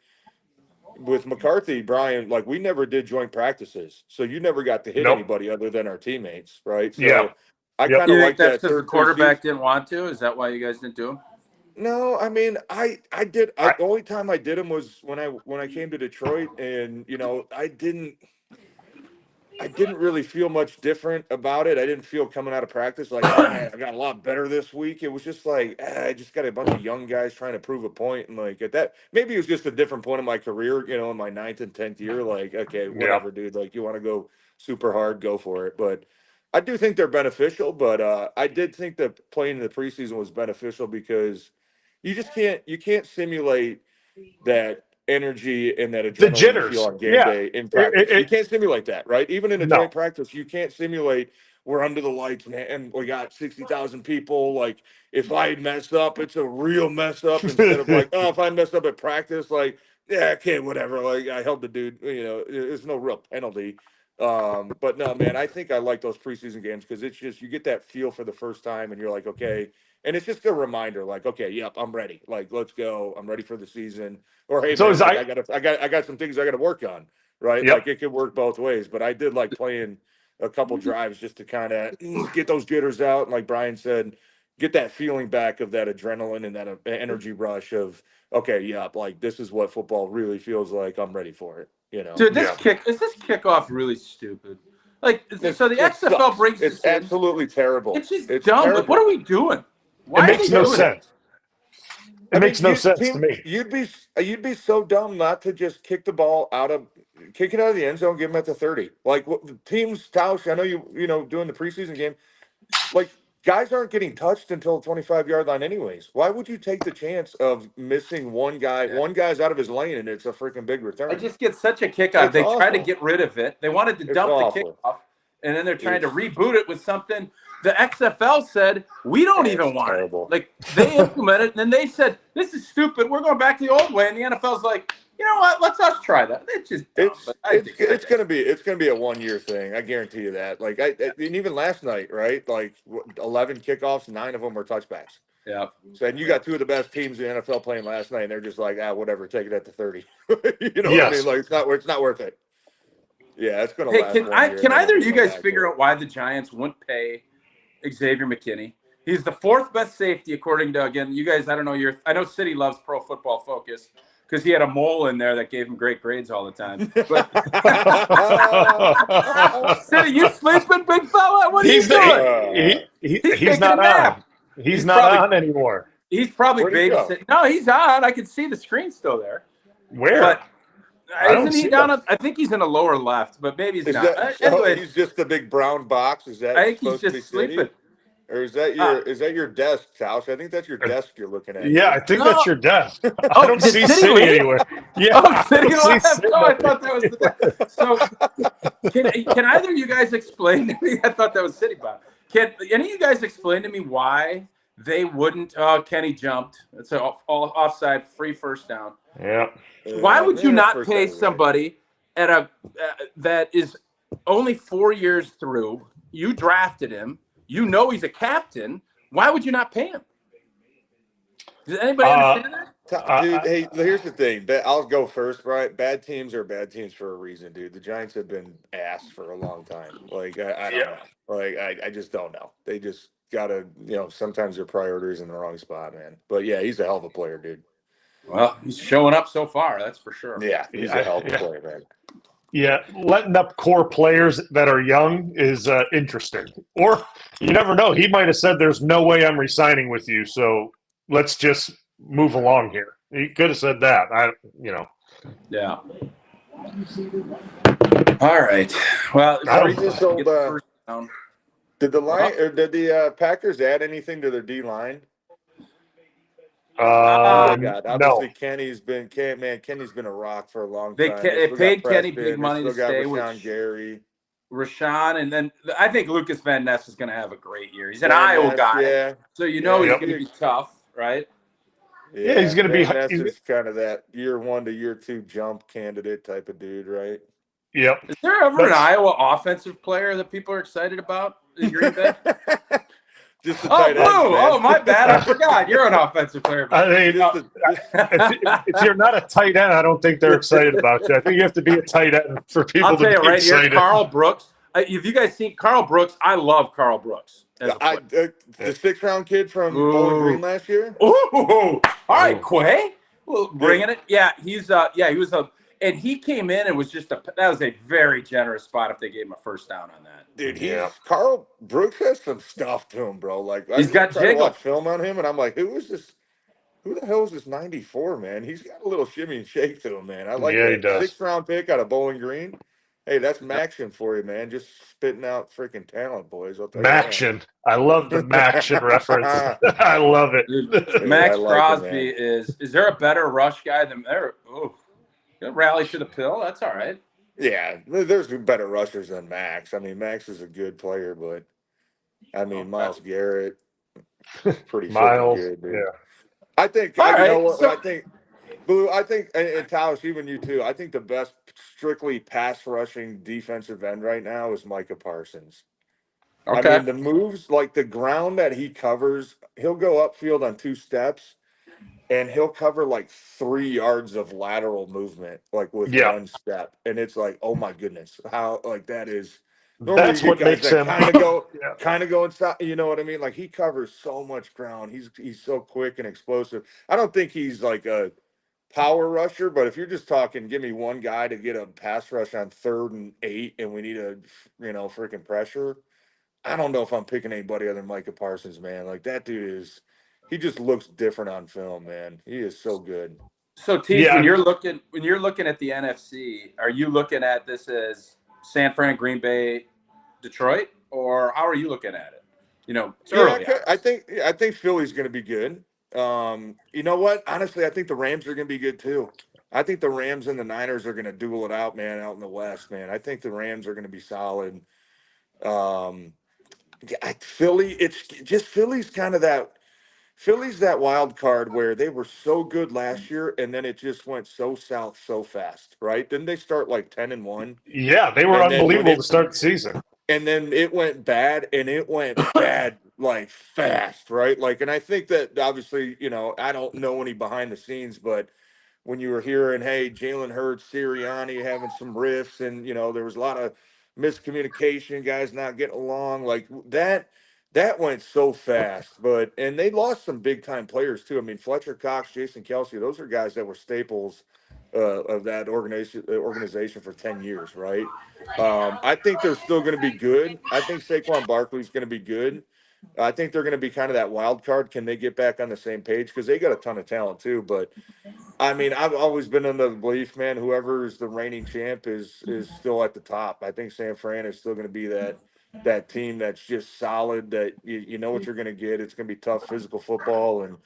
With McCarthy, Brian, like we never did joint practices, so you never got to hit anybody other than our teammates, right? So I kind of like that. That's because the quarterback didn't want to. Is that why you guys didn't do them? No, I mean, I did. The only time I did them was when I came to Detroit, and I didn't really feel much different about it. I didn't feel coming out of practice like, oh, man, I got a lot better this week. It was just like, I just got a bunch of young guys trying to prove a point. And like at that, maybe it was just a different point in my career, in my 9th and 10th year. Like, okay, whatever, dude. Like you want to go super hard, go for it. But I do think they're beneficial. But I did think that playing in the preseason was beneficial because you can't simulate that energy and that adrenaline the jitters you feel on game day in practice. You can't simulate that, right? Even in a joint practice, you can't simulate we're under the lights, man, and we got 60,000 people. Like, if I mess up, it's a real mess up instead of like, oh, if I mess up at practice, like, yeah, okay, whatever. Like, I helped the dude, there's no real penalty. But no, man, I think I like those preseason games because it's just you get that feel for the first time and you're like, okay. And it's just a reminder, like, okay, yep, I'm ready. Like, let's go. I'm ready for the season. Or hey, man, I got some things I got to work on, right? Like it could work both ways. But I did like playing a couple drives just to kind of get those jitters out. And like Brian said, get that feeling back of that adrenaline and that energy rush of, okay, yep, like this is what football really feels like. I'm ready for it. Dude, this kickoff really stupid? Like, so the XFL brings this in. It's absolutely terrible. It's just dumb. Terrible. Like, what are we doing? It makes no sense. It makes no sense to me. You'd be so dumb not to just kick the ball kick it out of the end zone, give them at the 30. Like the teams, Tauscher, I know you doing the preseason game. Like guys aren't getting touched until the 25-yard line, anyways. Why would you take the chance of missing one guy? Yeah. One guy's out of his lane, and it's a freaking big return. I just get such a kick out. They try to get rid of it. They wanted to dump the kickoff, and then they're trying to reboot it with something. The XFL said, we don't even want it. Like, they implemented it, and then they said, this is stupid. We're going back to the old way. And the NFL's like, you know what? Let's us try that. It's just dumb. It's gonna be a 1-year thing. I guarantee you that. Like, and even last night, right? Like, 11 kickoffs, 9 of them were touchbacks. Yeah. So, and you got 2 of the best teams in the NFL playing last night, and they're just like, whatever, take it at the 30. What I mean? Like, it's not worth it. Yeah, it's gonna last. Can either of you guys figure out why the Giants wouldn't pay Xavier McKinney He's the fourth best safety according to, again, you guys. I don't know I know City loves Pro Football Focus because he had a mole in there that gave him great grades all the time. But City, you sleeping, big fella? What are you doing? He's taking not a nap. on. He's not probably on anymore. He's probably Where'd he go? babysitting. No, he's on. I can see the screen still there. Where? But I don't isn't he see down? him. I think he's in the lower left, but maybe he's Is not. that, Anyway, he's just the big brown box. Is that I think he's supposed to be just City? sleeping. Or is that your desk, Tauscher? I think that's your desk you're looking at. Yeah, I dude. think No. that's your desk. I don't did see City City leave? anywhere. Yeah, Oh, I City don't see left. City No, I thought that was the So can either of you guys explain to me? I thought that was City Bob. Can any of you guys explain to me why they wouldn't? Kenny jumped. It's an offside, free first down. Yeah. Why would you Yeah, not first pay down, right. somebody at a that is only 4 years through? You drafted him. You know he's a captain. Why would you not pay him? Does anybody understand that? Dude, hey, here's the thing. I'll go first, right? Bad teams are bad teams for a reason, dude. The Giants have been ass for a long time. Like, I don't know. Like, I just don't know. They just gotta, sometimes their priorities in the wrong spot, man. But yeah, he's a hell of a player, dude. Well, he's showing up so far. That's for sure. Yeah, he's a hell of a player, man. Yeah, letting up core players that are young is interesting. Or you never know. He might have said, "There's no way I'm resigning with you, so let's just move along here." He could have said that. Yeah. All right. Well, So, did the Packers add anything to their D line? Obviously, no. Kenny's been a rock for a long They time. they still paid got Kenny Preston, big money they to still got stay, Rashawn Gary. Rashawn, and then I think Lucas Van Ness is going to have a great year. He's an Van Iowa Ness, guy, yeah. so he's going Yep. to be tough, right? Yeah, he's going to be. Van Ness is kind of that year 1 to year 2 jump candidate type of dude, right? Yep. Is there ever an Iowa offensive player that people are excited about in Green Bay? Just the tight Blue. ends, man. Oh, my bad. I forgot. You're an offensive player. I mean, if you're not a tight end, I don't think they're excited about you. I think you have to be a tight end for people I'll to tell you be right excited. here, Carl Brooks. If you guys seen Carl Brooks, I love Carl Brooks. The 6th-round kid from Bowling Green last year. Ooh, all right, Quay, bringing it. Yeah, he was and he came in and was that was a very generous spot if they gave him a first down on that. Dude, Carl Brooks has some stuff to him, bro. Like he's got tried to jiggle. watch film on him, and I'm like, who is this? Who the hell is this 94, man? He's got a little shimmy and shake to him, man. I like that. He does. 6th-round pick out of Bowling Green. Hey, that's Maction for you, man. Just spitting out freaking talent, boys. I'll tell you Maction. I love the Maction reference. I love it. Dude, Max Crosby is there a better rush guy than there? Oh, rally to the pill. That's all right. Yeah, there's better rushers than Max. I mean, Max is a good player, but I mean, Myles Garrett, pretty Miles, good, dude. yeah. I think, I think, Blue, and Taos, even you too, I think the best strictly pass rushing defensive end right now is Micah Parsons. Okay. I mean, the moves, like the ground that he covers, he'll go upfield on 2 steps, and he'll cover like 3 yards of lateral movement, like with 1 step. And it's like, oh my goodness, how like that is. Normally That's what makes him kind of go inside. You know what I mean? Like he covers so much ground. He's so quick and explosive. I don't think he's like a power rusher, but if you're just talking, give me one guy to get a pass rush on 3rd and 8, and we need a freaking pressure. I don't know if I'm picking anybody other than Micah Parsons, man. Like that dude he just looks different on film, man. He is so good. So, Teach, when you're looking at the NFC, are you looking at this as San Fran, Green Bay, Detroit, or how are you looking at it? It's early. I think Philly's going to be good. You know what? Honestly, I think the Rams are going to be good too. I think the Rams and the Niners are going to duel it out, man, out in the West, man. I think the Rams are going to be solid. Philly, it's just Philly's kind of that. Philly's that wild card where they were so good last year, and then it just went so south so fast, right? Didn't they start like 10-1? Yeah, they were unbelievable to start the season. And then it went bad, and it went bad like fast, right? Like, and I think that obviously, I don't know any behind the scenes, but when you were hearing, hey, Jalen Hurts, Sirianni having some riffs, and there was a lot of miscommunication, guys not getting along, like that. That went so fast, and they lost some big time players too. I mean, Fletcher Cox, Jason Kelsey, those are guys that were staples of that organization for 10 years, right? I think they're still going to be good. I think Saquon Barkley's going to be good. I think they're going to be kind of that wild card. Can they get back on the same page? Because they got a ton of talent too. But I mean, I've always been under the belief, man, whoever is the reigning champ is still at the top. I think San Fran is still going to be that team that's just solid, that you know what you're going to get. It's going to be tough physical football. And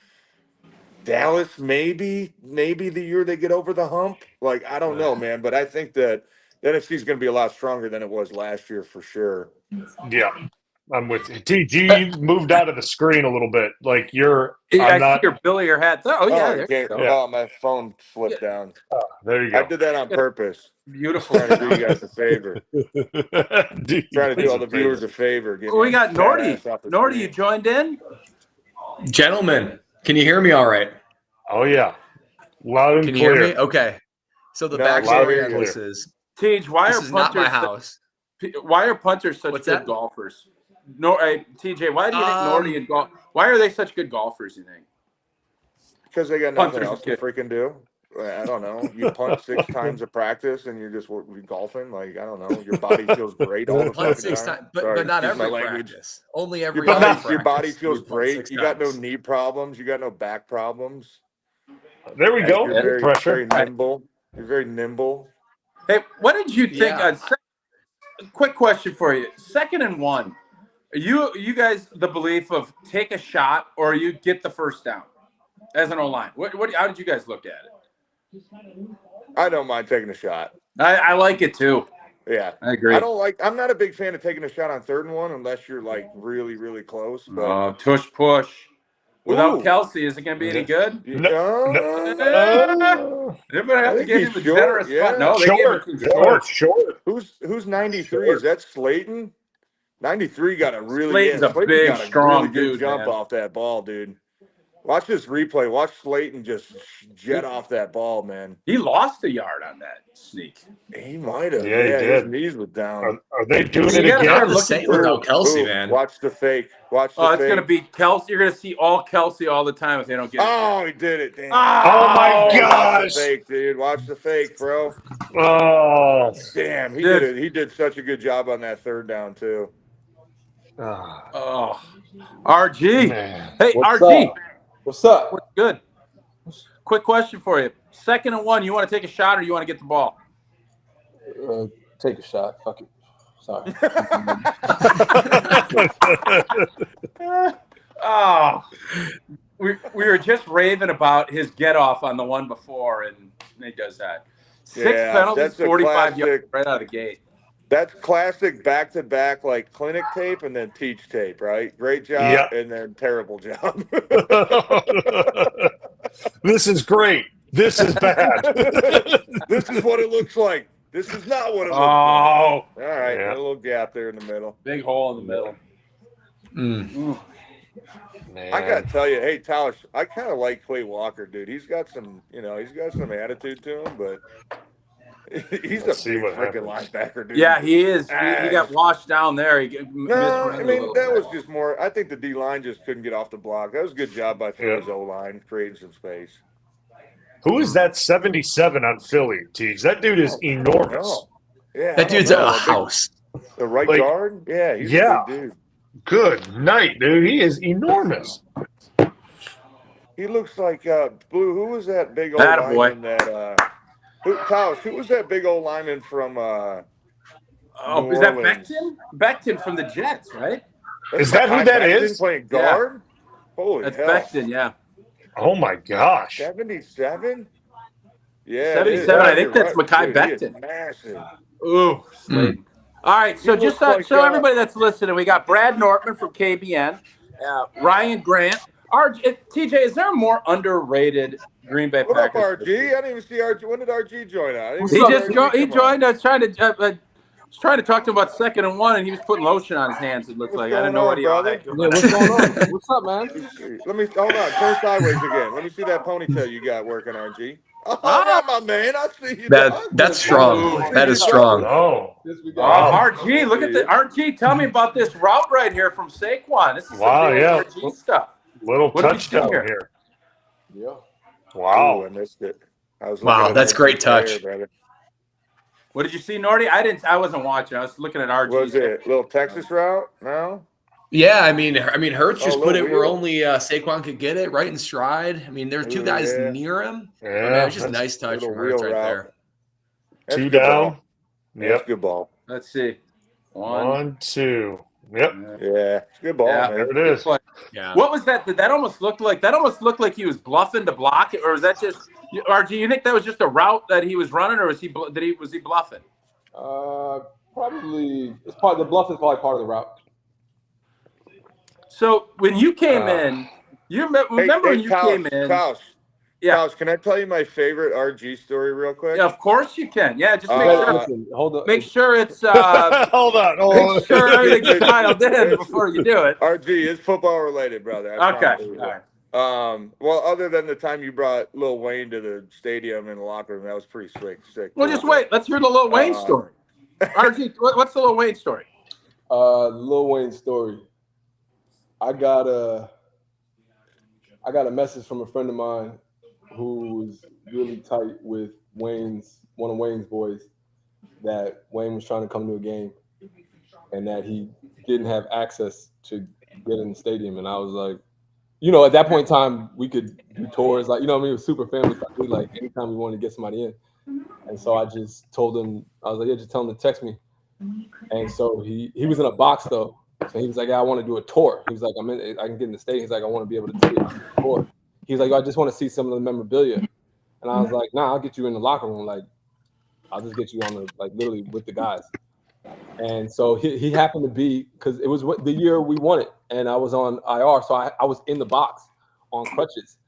Dallas, maybe the year they get over the hump. Like, I don't know, man, but I think that the NFC is going to be a lot stronger than it was last year for sure. Yeah, I'm with you. TG, you moved out of the screen a little bit. Like I see your Billy or hat. Oh, yeah. There you go. Oh, my phone flipped down. There you go. I did that on purpose. Beautiful. Trying to do you guys a favor. Trying to do all the viewers a favor. We got Nordy. Nordy, you joined in? Gentlemen, can you hear me all right? Oh, yeah. Loud and Can you clear. hear me? Okay. So the backstory on this is Tej, why this are is not my punters house. why are punters such What's good that? golfers? No, TJ, why do you think Nordy and golf? Why are they such good golfers? You think? Because they got nothing Punters else are to good. freaking do. I don't know. You punt 6 times a practice and you're just golfing. Like, I don't know. Your body feels great all the Punt fucking 6 time. times, but Sorry, not excuse my every language. practice. Only every Your other body, practice. your body feels you punt great. 6 You got no times. knee problems. You got no back problems. There we go. You're very, Pressure. very nimble. You're very nimble. Hey, what did you think? Yeah. Quick question for you. 2nd and 1. Are you guys the belief of take a shot or you get the first down as an O-line? How did you guys look at it? I don't mind taking a shot. I like it too. Yeah, I agree. I'm not a big fan of taking a shot on 3rd and 1 unless you're like really, really close. But Tush push. Without Ooh. Kelsey, is it going to be any good? No. They're going to have I to think give he's him a short, generous yeah. spot. No, they gave him too short. Short. Who's 93? Sure. Is that Slayton? 93 got a really Slayton's a big, got a strong really good dude, jump man. off that ball, dude. Watch this replay. Watch Slayton just jet off that ball, man. He lost a yard on that sneak. He might have. Yeah, he did. His knees were down. Are they doing You it gotta again? start The looking same for without Kelsey, man. Watch the fake. Watch the Oh, fake. it's going to be Kelsey. You're going to see all Kelsey all the time if they don't get it. Oh, he did it. Damn. Oh, my Watch gosh. the fake, dude. Watch the fake, bro. Oh. Damn, he did it. He did such a good job on that 3rd down, too. Oh. RG. Man. Hey, What's RG. up? What's up? What's good? Quick question for you. 2nd and 1, you want to take a shot or you want to get the ball? Take a shot. Fuck it. Sorry. Oh. We were just raving about his get off on the one before, and he does that. 6 Yeah, penalties, that's a 45 yards classic. right out of the gate. That's classic back-to-back, like clinic tape and then teach tape, right? Great job Yeah. and then terrible job. This is great. This is bad. This is what it looks like. This is not what it looks like. Oh, All right, Yeah. a little gap there in the middle. big hole in the middle. Man. I gotta tell you, hey Tauscher, I kind of like Clay Walker, dude. He's got some attitude to him, but he's Let's a see big what freaking happens. linebacker, dude. Yeah, he is. He got washed down there. He No, misread I a mean little that bit. was just more. I think the D line just couldn't get off the block. That was a good job by Philly's O line, creating some space. Who is that 77 on Philly, Teague? That dude is enormous. No. Yeah, That dude's a house. The right Like, guard? Yeah, he's yeah. a big dude. Good night, dude. He is enormous. He looks like Blue. Who was that big old Atta boy. lineman that who was that big old lineman from Oh, New is that Orleans? Becton? Becton from the Jets, right? Is that who that is? Playing guard? Holy That's hell. Becton, yeah. Oh my gosh. 77? Yeah. 77, I think You're that's right. Mekhi Dude, he is Becton. massive. Ooh, Slade. All right, so He just looks like, so everybody that's listening, we got Brad Nortman from KBN, Ryan Grant. TJ, is there a more underrated Green Bay What up, Packers? RG? I didn't even see RG. When did RG join out? He joined. I was trying to talk to him about 2nd and 1, and he was putting lotion on his hands. It looked What's like I didn't know what he going on, had. Yeah, what's going on? What's up, man? Let me hold on. Turn sideways again. Let me see that ponytail you got working, RG. All right, my man. I see you, dog. That's strong. That is strong. Oh, RG, look at the RG. Tell me about this route right here from Saquon. This is wow, some real yeah. RG stuff. Little What did you see touchdown here? here. Yeah. Wow. Ooh, I missed it. I was Wow, looking at that's RG great touch. player, brother. What did you see, Nordy? I wasn't watching. I was looking at RG. Was it little Texas route? No. Yeah, I mean, Hurts just put it little where wheel. only Saquon could get it, right in stride. I mean, there were two guys yeah. near him. Yeah, I mean, it was just a that's nice touch little from Hurts wheel right route. there. That's two good down. ball. That's Yep. good ball. Let's see. 1, 2. Yep. Yeah, it's good ball, Yeah. man. There it is. Yeah. What was that? That almost looked like he was bluffing to block it, or was that just RG? You think that was just a route that he was running, or was he bluffing? Probably it's part. The bluff is probably part of the route. So when you came in, you remember when you came in? Tauscher, Yeah. Tauscher, can I tell you my favorite RG story real quick? Yeah, of course you can. Yeah, just Listen, hold up. make sure it's Hold on. make sure everything's dialed in before you do it. RG is football related, brother. I Okay. promise you. All right. Well, other than the time you brought Lil Wayne to the stadium in the locker room, that was pretty sick. Well, just wait. Let's hear the Lil Wayne story. RG, what's the Lil Wayne story? Lil Wayne story. I got a message from a friend of mine who was really tight with one of Wayne's boys, that Wayne was trying to come to a game and that he didn't have access to get in the stadium. And I was like, at that point in time, we could do tours. Like, it was super family friendly. Like, anytime we wanted to get somebody in. And so I just told him, I was like, yeah, just tell him to text me. And so he was in a box, though. So he was like, yeah, I want to do a tour. He was like, I can get in the stadium. He's like, I want to be able to do a tour. He was like, I just want to see some of the memorabilia. And I was like, nah, I'll get you in the locker room. Like, I'll just get you on the, like, literally with the guys. And so he happened to be, because it was the year we won it, and I was on IR, so I was in the box on crutches.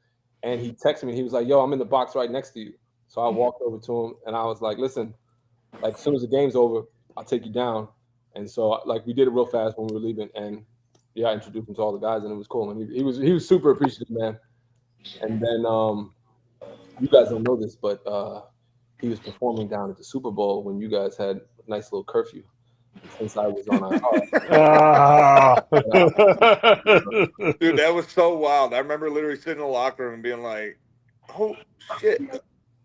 And he texted me. He was like, yo, I'm in the box right next to you. So I walked over to him, and I was like, listen, like, as soon as the game's over, I'll take you down. And so, like, we did it real fast when we were leaving, and I introduced him to all the guys, and it was cool. And he was super appreciative, man. And then you guys don't know this, but he was performing down at the Super Bowl when you guys had a nice little curfew. Since I was on Dude, that was so wild. I remember literally sitting in the locker room and being like, oh shit,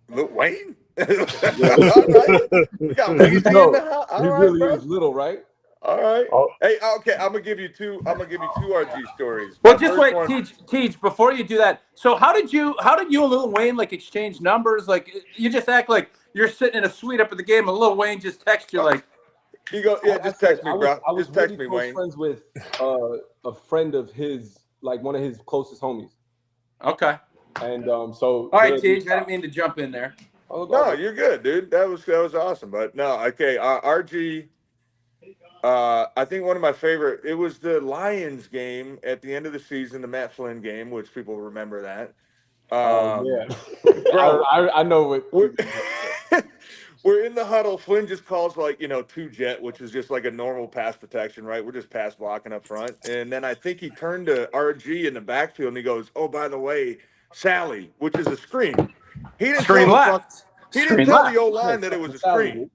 Lil Wayne? All right. We got Wayne in the house. All right, really bro. is little, right? All right. Hey, okay, I'm gonna give you two RG stories. Well, just wait, Teach, before you do that. So how did you and Lil Wayne like exchange numbers? Like, you just act like you're sitting in a suite up at the game and Lil Wayne just texts you like, he goes, yeah, just text me, bro. I was just text really me, Wayne. friends with a friend of his, like one of his closest homies. Okay. And so. All right, Teach, I didn't mean to jump in there. No, you're good, dude. That was awesome. But no, okay. RG. I think one of my favorite. It was the Lions game at the end of the season, the Matt Flynn game, which people remember that. Yeah, bro, I know what. We're in the huddle. Flynn just calls like 2-jet, which is just like a normal pass protection, right? We're just pass blocking up front, and then I think he turned to RG in the backfield and he goes, "Oh, by the way, Sally," which is a screen. He didn't Screen left. He didn't tell the O-line that it was a screen.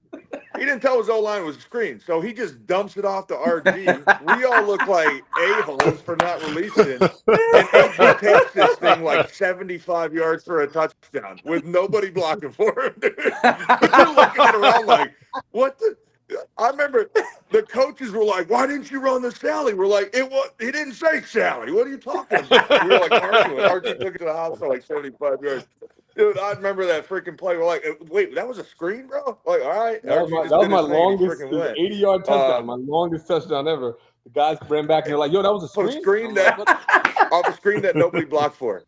He didn't tell his O-line it was a screen. So he just dumps it off to RG. We all look like a-holes for not releasing it. And AG takes this thing like 75 yards for a touchdown with nobody blocking for him. We're looking around like, what the? I remember the coaches were like, why didn't you run the Sally? We're like, he didn't say Sally. What are you talking about? We were like arguing. RG took it to the house for like 75 yards. Dude, I remember that freaking play. We're like, wait, that was a screen, bro? Like, all right. That was my longest 80-yard touchdown, my longest touchdown ever. The guys ran back and they're like, yo, that was a screen? Off a screen that nobody blocked for.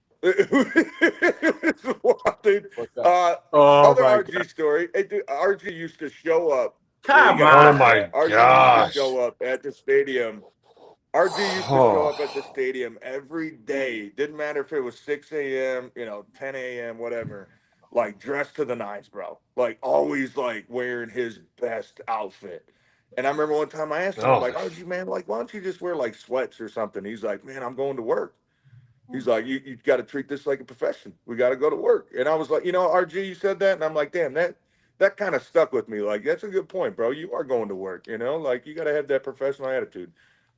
Dude. Other RG story. Hey, dude, RG used to show up. Come on. Oh, my RG gosh. used to show up at the stadium. RG used to show up at the stadium every day. Didn't matter if it was 6 a.m., 10 a.m., whatever. Like, dressed to the nines, bro. Like, always, like, wearing his best outfit. And I remember one time I asked him, like, RG, man, like, why don't you just wear, like, sweats or something? He's like, man, I'm going to work. He's like, you got to treat this like a profession. We got to go to work. And I was like, RG, you said that, and I'm like, damn, that kind of stuck with me. Like, that's a good point, bro. You are going to work, like you got to have that professional attitude.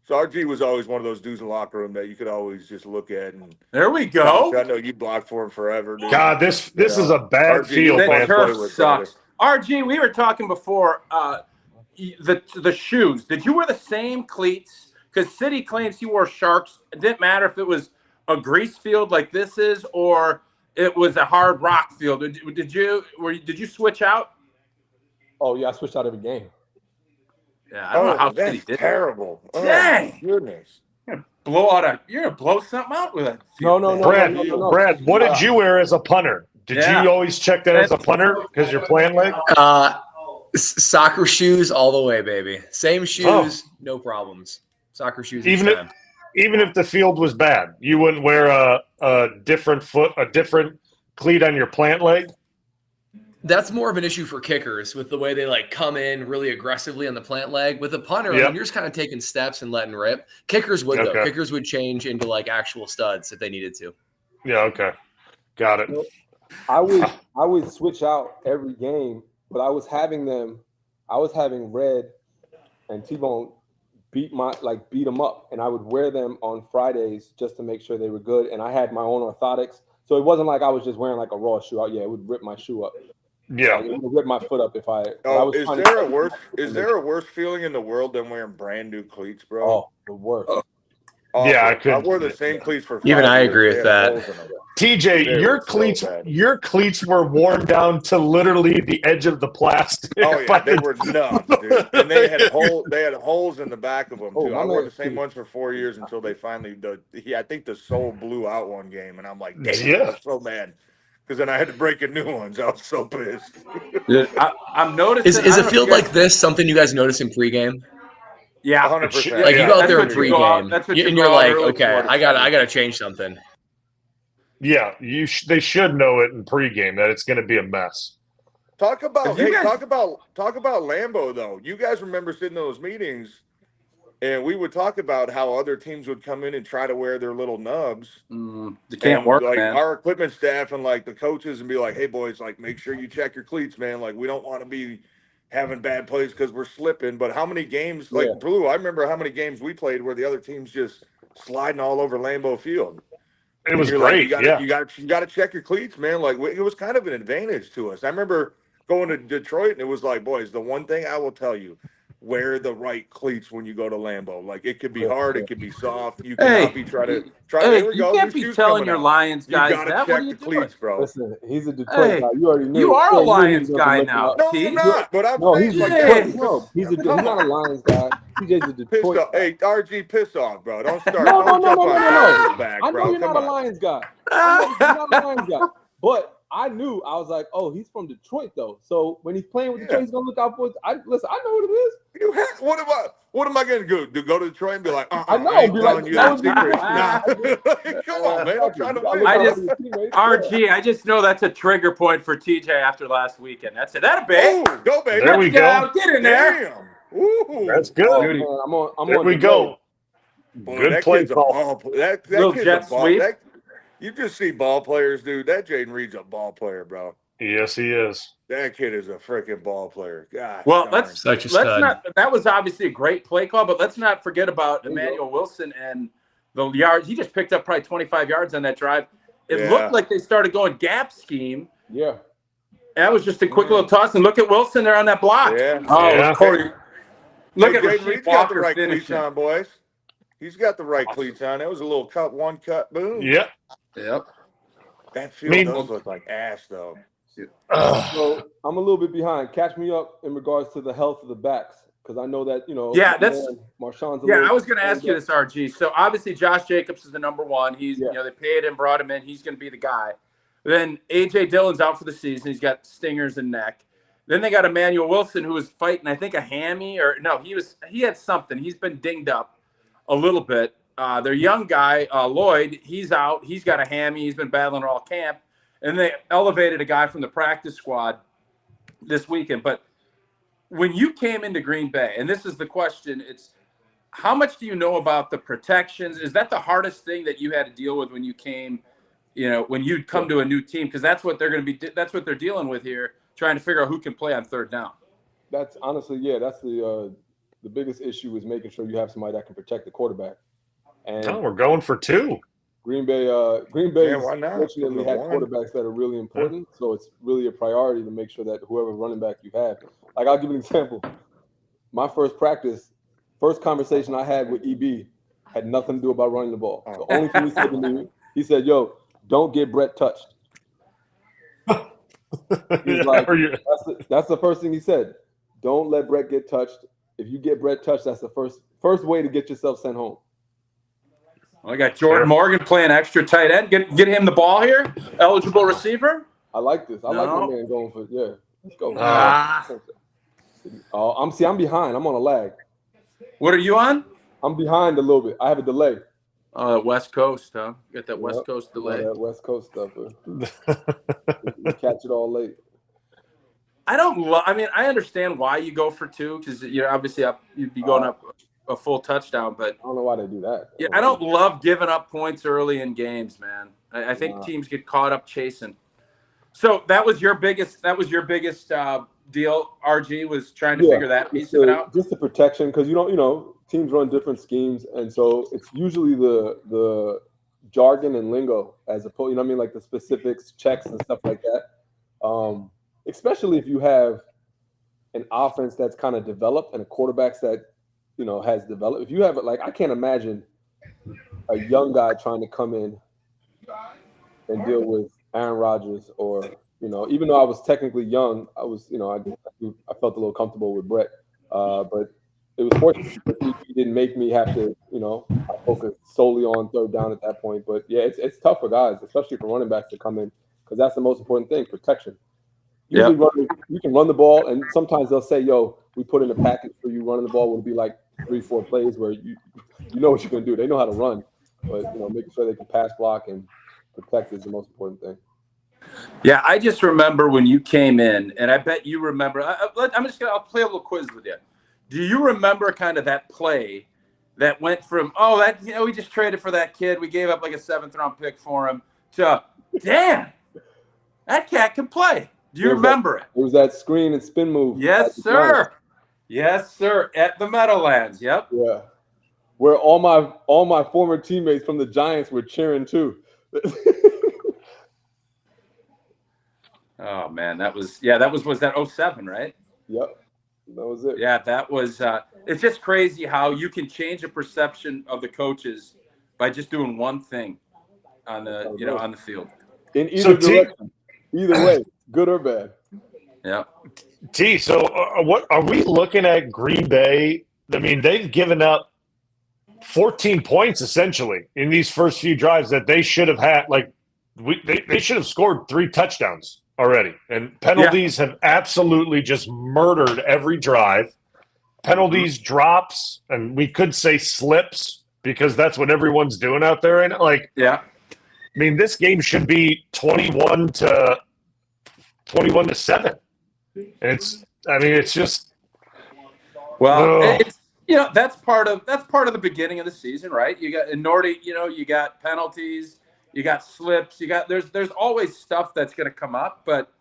So RG was always one of those dudes in the locker room that you could always just look at. And there we go. I know you blocked for him forever, dude. God, this is a bad RG, field, That man. turf sucks. RG, we were talking before. The shoes. Did you wear the same cleats? Because City claims he wore Sharks. It didn't matter if it was a grease field like this is, or it was a hard rock field. Did you switch out? Oh yeah, I switched out every game. Yeah, I don't know how City that's did. terrible. Dang. Oh, goodness. You're gonna blow something out with it. No. Brad, what did you wear as a punter? Did you always check that as a punter because you're playing leg? Soccer shoes all the way, baby. Same shoes, no problems. Soccer shoes. Even if the field was bad, you wouldn't wear a different cleat on your plant leg. That's more of an issue for kickers with the way they come in really aggressively on the plant leg. With a punter, I mean, you're just kind of taking steps and letting rip. Kickers would though. Kickers would change into actual studs if they needed to. Yeah. Okay. Got it. I would switch out every game, but I was having Red and T-Bone beat them up, and I would wear them on Fridays just to make sure they were good. And I had my own orthotics, so it wasn't like I was just wearing a raw shoe. It would rip my shoe up. Yeah, it would rip my foot up if I. Is there a worse feeling in the world than wearing brand new cleats, bro? Oh, the worst. Yeah, I wore the same cleats for 5 even I years. agree with that. TJ, your cleats were worn down to literally the edge of the plastic. Oh yeah, they were nuts, dude. And they had holes in the back of them too. I wore the same ones for 4 years until they finally I think the sole blew out one game, and I'm like, damn, I'm so mad. Because then I had to break a new ones. I was so pissed. I'm noticing. Is a field like this something you guys notice in pregame? Yeah, 100%. You go out there in pregame, and you're like, okay, I gotta change something. Yeah, they should know it in pregame that it's going to be a mess. Talk about Lambeau though. You guys remember sitting in those meetings, and we would talk about how other teams would come in and try to wear their little nubs. They can't work, man. Our equipment staff and the coaches and be like, "Hey boys, make sure you check your cleats, man. We don't want to be having bad plays because we're slipping." But how many games, Blue? I remember how many games we played where the other team's just sliding all over Lambeau Field. It was great. You got to check your cleats, man. It was kind of an advantage to us. I remember going to Detroit, and it was like, boys, the one thing I will tell you: wear the right cleats when you go to Lambeau. It could be hard, it could be soft. You cannot be try. Hey, you can't be telling your Lions guys that. You got to check the cleats, bro. Listen, he's a Detroit guy. You already knew. You are a Lions guy now. No, I'm not. But I'm he's not a Lions guy. TJ's a Detroit guy. Hey, RG, piss off, bro. Don't start. No. Back, I know you're not a Lions guy. But I knew. I was like, oh, he's from Detroit, though. So when he's playing with Detroit, he's going to look out for it. Listen, I know what it is. What am I going to do? Go to Detroit and be like, I know. Be like, come on, man. I'm trying to win. RG, I just know that's a trigger point for TJ after last weekend. That's it. That'll be. Go, baby. There we go. Get in there. Ooh. That's good. Oh, man, I'm there on we go. Boy, good play call. That little kid's jet a ball. sweep. You just see ball players, dude. That Jaden Reed's a ball player, bro. Yes, he is. That kid is a freaking ball player. God. Well, let's not. That was obviously a great play call, but let's not forget about Emmanuel Wilson and the yards. He just picked up probably 25 yards on that drive. It looked like they started going gap scheme. Yeah. That was just a quick little toss, and look at Wilson there on that block. Yeah. Corey. Look at Jaden Reed's got the right cleats finishing. on, boys. He's got the right cleats on. That was a little one cut, boom. Yep. That field does look like ass, though. So I'm a little bit behind. Catch me up in regards to the health of the backs, because I know that Marshawn's. I was going to ask you this, RG. So obviously Josh Jacobs is the number one. He's they paid him, brought him in. He's going to be the guy. Then AJ Dillon's out for the season. He's got stingers in neck. Then they got Emmanuel Wilson, who was fighting, I think, a hammy he had something. He's been dinged up a little bit. Their young guy, Lloyd, he's out. He's got a hammy. He's been battling all camp. And they elevated a guy from the practice squad this weekend. But when you came into Green Bay, and this is the question, it's how much do you know about the protections? Is that the hardest thing that you had to deal with when you came, when you'd come to a new team? Because that's what they're going to be. That's what they're dealing with here, trying to figure out who can play on third down. That's honestly, that's the biggest issue is making sure you have somebody that can protect the quarterback. And we're going for 2. Green Bay why not? fortunately had quarterbacks that are really important, so it's really a priority to make sure that whoever running back you have. Like, I'll give you an example. My first conversation I had with EB had nothing to do about running the ball. The only thing he said to me, he said, "Yo, don't get Brett touched." He's like, that's the first thing he said. Don't let Brett get touched. If you get Brett touched, that's the first way to get yourself sent home. Well, I got Jordan Morgan playing extra tight end. Get him the ball here. Eligible receiver. I like this. I like my man going for Let's go. I'm behind. I'm on a lag. What are you on? I'm behind a little bit. I have a delay. West Coast, huh? You got that West Coast delay. That West Coast stuff. You catch it all late. I understand why you go for 2 because you're obviously up. You'd be going up a full touchdown, but I don't know why they do that. Yeah, I don't love giving up points early in games, man. I think teams get caught up chasing. So that was your biggest. Deal. RG was trying to figure that piece of it out. Just the protection, because teams run different schemes, and so it's usually the jargon and lingo as opposed, like the specifics, checks, and stuff like that. Especially if you have an offense that's kind of developed and a quarterback that has developed. If you have it, like, I can't imagine a young guy trying to come in and deal with Aaron Rodgers or. Even though I was technically young, I was, I felt a little comfortable with Brett. But it was fortunate because he didn't make me have to, I focused solely on third down at that point. But yeah, it's tough for guys, especially for running backs to come in, because that's the most important thing, protection. Usually you can run the ball, and sometimes they'll say, "Yo, we put in a package for you running the ball." Would be like 3-4 plays where you know what you're going to do. They know how to run, but making sure they can pass block and protect is the most important thing. Yeah, I just remember when you came in, and I bet you remember. I'll play a little quiz with you. Do you remember kind of that play that went from we just traded for that kid, we gave up like a 7th-round pick for him, to damn, that cat can play? Do you remember it? It was that screen and spin move. Yes, sir. Yes, sir. At the Meadowlands. Yep. Yeah, where all my former teammates from the Giants were cheering too. Oh man, was that 07, right? Yep. That was it. Yeah, that was it's just crazy how you can change the perception of the coaches by just doing one thing on the on the field. In either direction. Either way, good or bad. Yeah. So what are we looking at Green Bay? I mean, they've given up 14 points essentially in these first few drives that they should have had. Like they should have scored 3 touchdowns already, and penalties have absolutely just murdered every drive. Penalties, drops, and we could say slips because that's what everyone's doing out there. And I mean, this game should be 21-7. And it's just it's that's part of the beginning of the season, right? You got in Nordy, you got penalties. You got slips. There's always stuff that's going to come up, but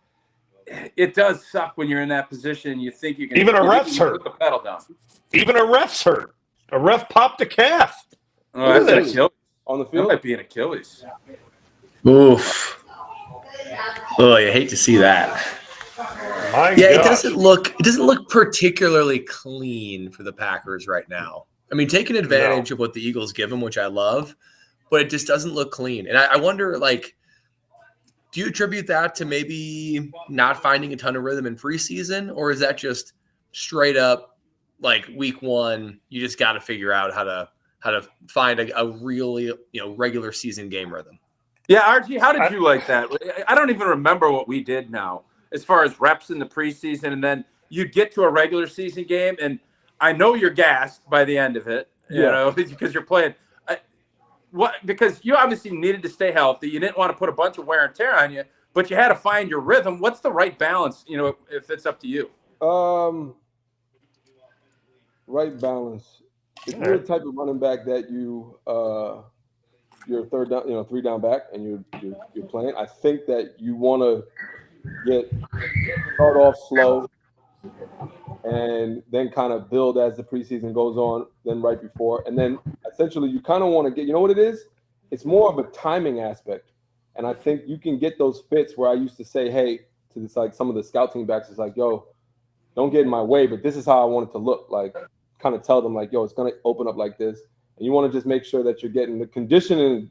it does suck when you're in that position. You think you can. Even a ref's hurt. Put the pedal down. Even a ref's hurt. A ref popped a calf. Oh, that's an Achilles. On the field? That might be an Achilles. Oof. Oh, I hate to see that. It doesn't look particularly clean for the Packers right now. I mean, taking advantage of what the Eagles give them, which I love, but it just doesn't look clean. And I wonder, do you attribute that to maybe not finding a ton of rhythm in preseason, or is that just straight up week 1, you just got to figure out how to find a really regular season game rhythm? Yeah, RG, how did you like that? I don't even remember what we did now as far as reps in the preseason, and then you get to a regular season game, and I know you're gassed by the end of it, because you're playing. Because you obviously needed to stay healthy. You didn't want to put a bunch of wear and tear on you, but you had to find your rhythm. What's the right balance, if it's up to you? Right balance. if you're the type of running back that you're third down, 3 down back, and you're playing, I think that you want to start off slow and then kind of build as the preseason goes on, then right before. And then essentially you kind of want to get, you know what it is? It's more of a timing aspect. And I think you can get those fits where I used to say, hey, to this, like some of the scout team backs, it's like, yo, don't get in my way, but this is how I want it to look. Like, kind of tell them, like, yo, it's going to open up like this. And you want to just make sure that you're getting the conditioning.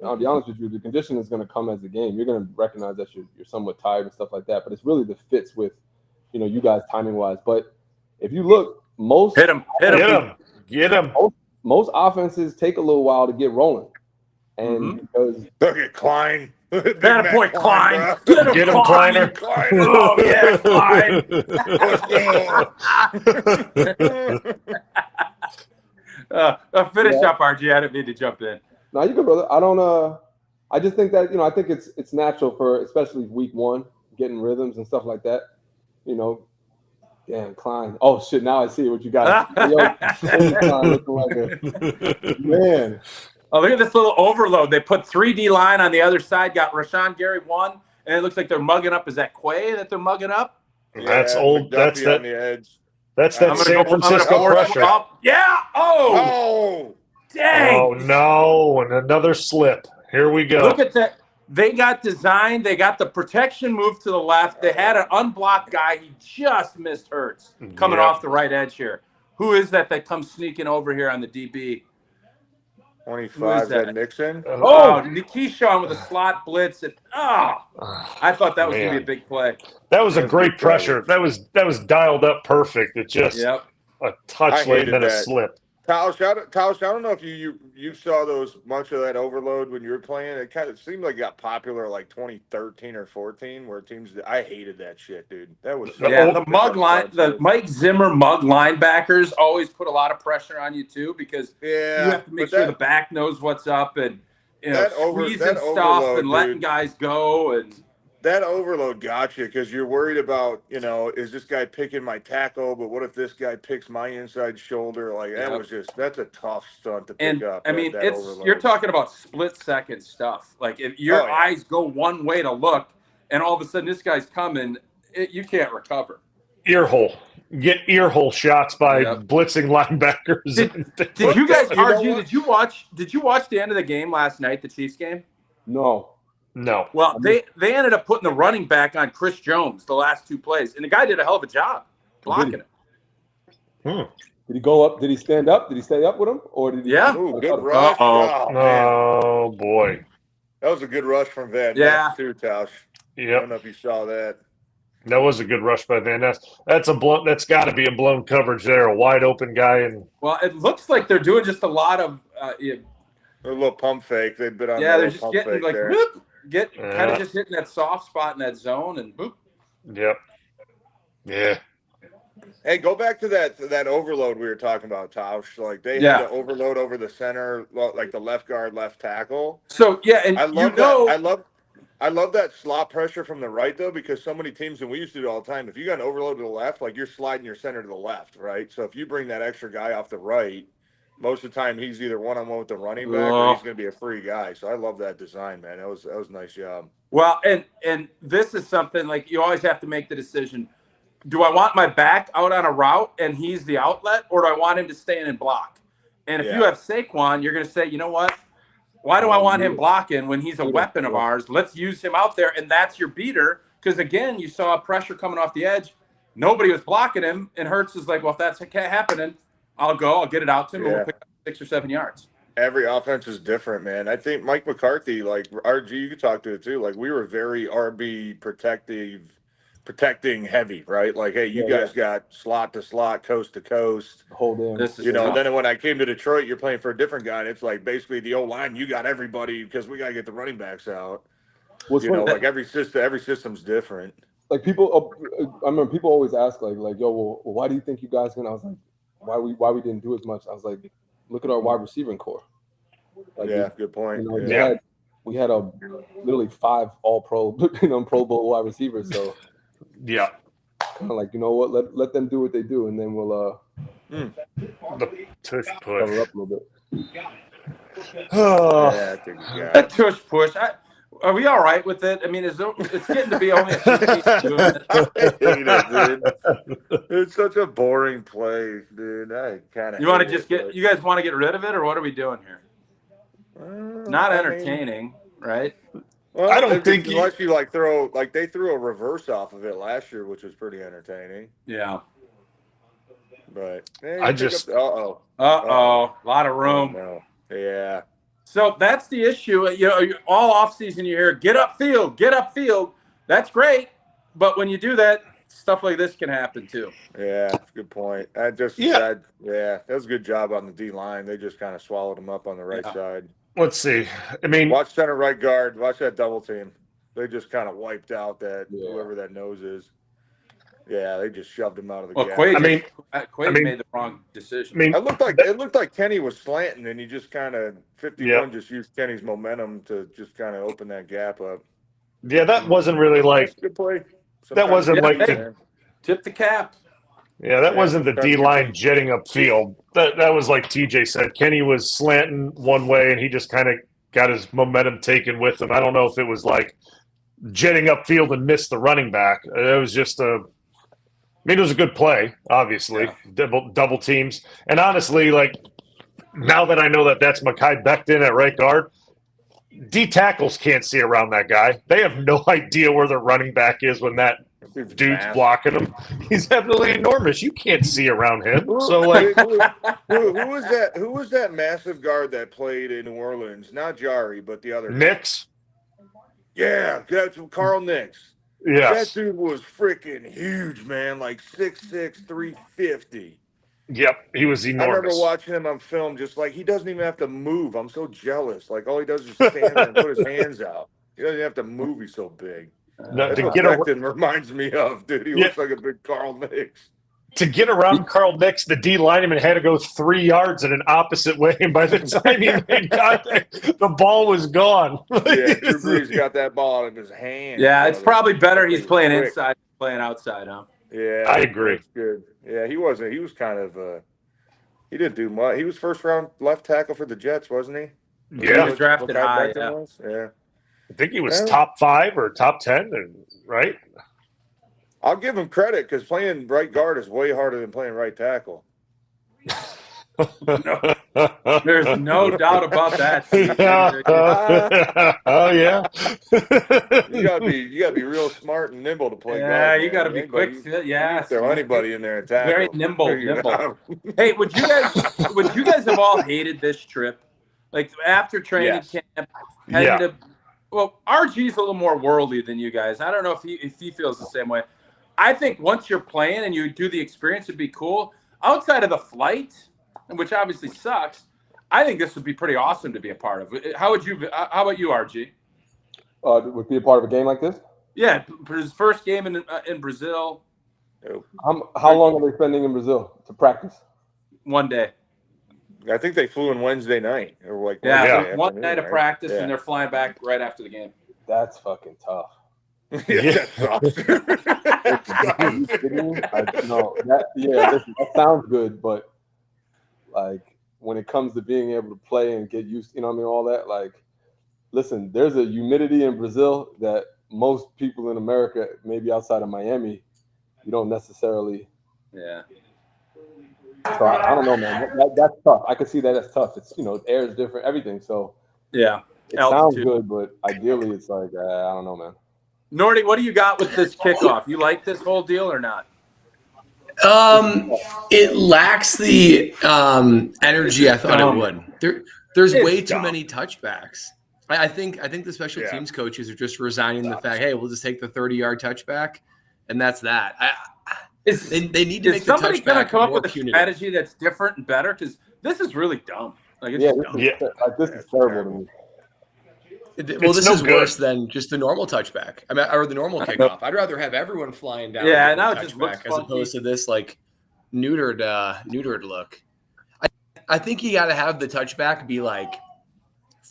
I'll be honest with you, the condition is going to come as the game. You're going to recognize that you're somewhat tired and stuff like that. But it's really the fits with, you guys timing wise. But if you look, most hit him. Most offenses take a little while to get rolling, and because look at Klein, that boy Klein, get him, Kleiner. Oh yeah, Klein. Finish up, RG. I didn't mean to jump in. No, you good, brother. I don't. I just think that I think it's natural for especially week 1 getting rhythms and stuff like that. Damn, Klein. Oh shit! Now I see what you got. Man. Oh, look at this little overload. They put 3D line on the other side. Got Rashawn Gary 1, and it looks like they're mugging up. Is that Quay that they're mugging up? Yeah, that's old. That's that. On the edge. That's that San Francisco pressure. Yeah. Oh. Dang. Oh no! And another slip. Here we go. Look at that. They got designed. They got the protection moved to the left. They had an unblocked guy. He just missed Hurts coming off the right edge here. Who is that comes sneaking over here on the DB? 25, is that Nixon? Oh, Keyshawn with a slot blitz. I thought that was going to be a big play. That was a great pressure. That was dialed up perfect. It just a touch late and then a slip. Tauscher, I don't know if you saw much of that overload when you were playing. It kind of seemed like it got popular like 2013 or 14, where teams. I hated that shit, dude. That was the mug line. The Mike Zimmer mug linebackers always put a lot of pressure on you too, because you have to make sure the back knows what's up and squeezing stuff and letting guys go and. That overload got you because you're worried about, is this guy picking my tackle? But what if this guy picks my inside shoulder? Like that's a tough stunt to pick up. I mean, you're talking about split second stuff. Like if your eyes go one way to look, and all of a sudden this guy's coming, you can't recover. Earhole. Get earhole shots by blitzing linebackers. Did you guys, RG? Did you watch the end of the game last night, the Chiefs game? No. Well, they ended up putting the running back on Chris Jones the last 2 plays, and the guy did a hell of a job blocking it. Did he go up? Did he stand up? Did he stay up with him? Or did he? Yeah. Ooh, good rush. Oh, boy. That was a good rush from Van Ness too, Tausch. Yeah. I don't know if you saw that. That was a good rush by Van Ness. That's got to be a blown coverage there, a wide open guy. Well, it looks like they're doing just a lot of a little pump fake. They've been on they're just getting like whoop. Kind of just hitting that soft spot in that zone and boop. Yep. Yeah. Hey, go back to that overload we were talking about, Tausch. Like they had to overload over the center, like the left guard, left tackle. So and I love that slot pressure from the right though, because so many teams, and we used to do it all the time. If you got an overload to the left, like you're sliding your center to the left, right? So if you bring that extra guy off the right, most of the time he's either one-on-one with the running back or he's going to be a free guy. So I love that design, man. That was a nice job. Well, and this is something like you always have to make the decision. Do I want my back out on a route and he's the outlet, or do I want him to stay in and block? And if you have Saquon, you're going to say, you know what? Why do I want him blocking when he's a weapon of ours? Let's use him out there, and that's your beater. Because, again, you saw pressure coming off the edge. Nobody was blocking him, and Hurts is like, well, if that's happening, I'll get it out to him, and we'll pick up 6 or 7 yards. Every offense is different, man. I think Mike McCarthy, like RG, you could talk to it too. Like we were very RB protecting heavy, right? Like, hey, you guys got slot to slot, coast to coast. Hold in. Then when I came to Detroit, you're playing for a different guy, and it's like basically the O-line, you got everybody because we got to get the running backs out. Like every system's different. Like people, I remember people always ask like, yo, well, why do you think you guys can? I was like, why we didn't do as much? I was like, look at our wide receiving core. Like good point. We had literally 5 All-Pro, Pro Bowl wide receivers. So kind of like, you know what? Let them do what they do, and then we'll The tush push. Cover up a little bit. Oh. Yeah, I think you got That it. tush push. Are we all right with it? I mean, it's getting to be only a 15 movement. I hate it, dude. It's such a boring play, dude. I kind of. You want to just get? You guys want to get rid of it, or what are we doing here? Not entertaining, right? Well, I don't think unless you like throw they threw a reverse off of it last year, which was pretty entertaining. Yeah. But I just a lot of room. Oh, no. Yeah. So that's the issue. You know, all off season you hear get upfield. That's great, but when you do that, stuff like this can happen too. Yeah, that's a good point. That was a good job on the D line. They just kind of swallowed them up on the right side. Let's see. I mean, watch center right guard. Watch that double team. They just kind of wiped out whoever that nose is. Yeah, they just shoved him out of the gap. Quaid made the wrong decision. It looked like Kenny was slanting, and he just kind of 51 just used Kenny's momentum to just kind of open that gap up. Yeah, that wasn't really like good play. That wasn't like tip the cap. Yeah, that wasn't the D line jetting upfield. That was like TJ said. Kenny was slanting one way, and he just kind of got his momentum taken with him. I don't know if it was like jetting upfield and missed the running back. It was just it was a good play, obviously. Yeah. Double teams. And honestly, like, now that I know that that's Mekhi Becton at right guard, D tackles can't see around that guy. They have no idea where their running back is when that dude's blocking him. He's absolutely enormous. You can't see around him. So, like, who was that? Who was that massive guard that played in New Orleans? Not Jari, but the other Nix. Yeah, that's Carl Nix. Yeah, that dude was freaking huge, man. Like 6'6", 350. Yep, he was enormous. I remember watching him on film, just like he doesn't even have to move. I'm so jealous. Like all he does is stand there and put his hands out. He doesn't have to move. He's so big. No, to get around reminds me of, dude. He looks like a big Carl Nix. To get around Carl Nix, the D lineman had to go 3 yards in an opposite way, and by the time he made contact, the ball was gone. Yeah, Drew Brees got that ball in his hand. Yeah, it's probably better he's playing inside, playing outside, huh? Yeah, I agree. That's good. Yeah, he wasn't. He was kind of. He didn't do much. He was first round left tackle for the Jets, wasn't he? Yeah, he was drafted high. Yeah, I think he was top 5 or top 10, right? I'll give him credit because playing right guard is way harder than playing right tackle. There's no doubt about that. Oh yeah. you gotta be real smart and nimble to play guard. Yeah, you gotta be quick. Yeah, throw anybody in there and tackle. Very nimble. Hey, would you guys have all hated this trip? Like after training camp, well, RG's a little more worldly than you guys. I don't know if he feels the same way. I think once you're playing and you do the experience, it'd be cool. Outside of the flight, which obviously sucks, I think this would be pretty awesome to be a part of. How about you, RG? Would be a part of a game like this? Yeah, his first game in Brazil. How long are they spending in Brazil to practice? 1 day. I think they flew in Wednesday night or like one night of practice, and they're flying back right after the game. That's fucking tough. That sounds good, but like when it comes to being able to play and get used, all that, like, listen, there's a humidity in Brazil that most people in America, maybe outside of Miami, you don't necessarily. Yeah. So I don't know, man. That's tough. I can see that. That's tough. It's the air is different, everything. So yeah, it sounds good, but ideally, it's like I don't know, man. Nordy, what do you got with this kickoff? You like this whole deal or not? It lacks the energy I thought it would. There's way too many touchbacks. I think the special teams coaches are just resigning the fact, hey, we'll just take the 30-yard touchback, and that's that. They need to make the touchback more punitive. Is somebody going to come up with a strategy that's different and better? Because this is really dumb. Like, this is terrible to me. Well, this is worse than just the normal touchback. I mean, or the normal kickoff. I'd rather have everyone flying down. Yeah, now it just looks as opposed to this like neutered look. I think you got to have the touchback be like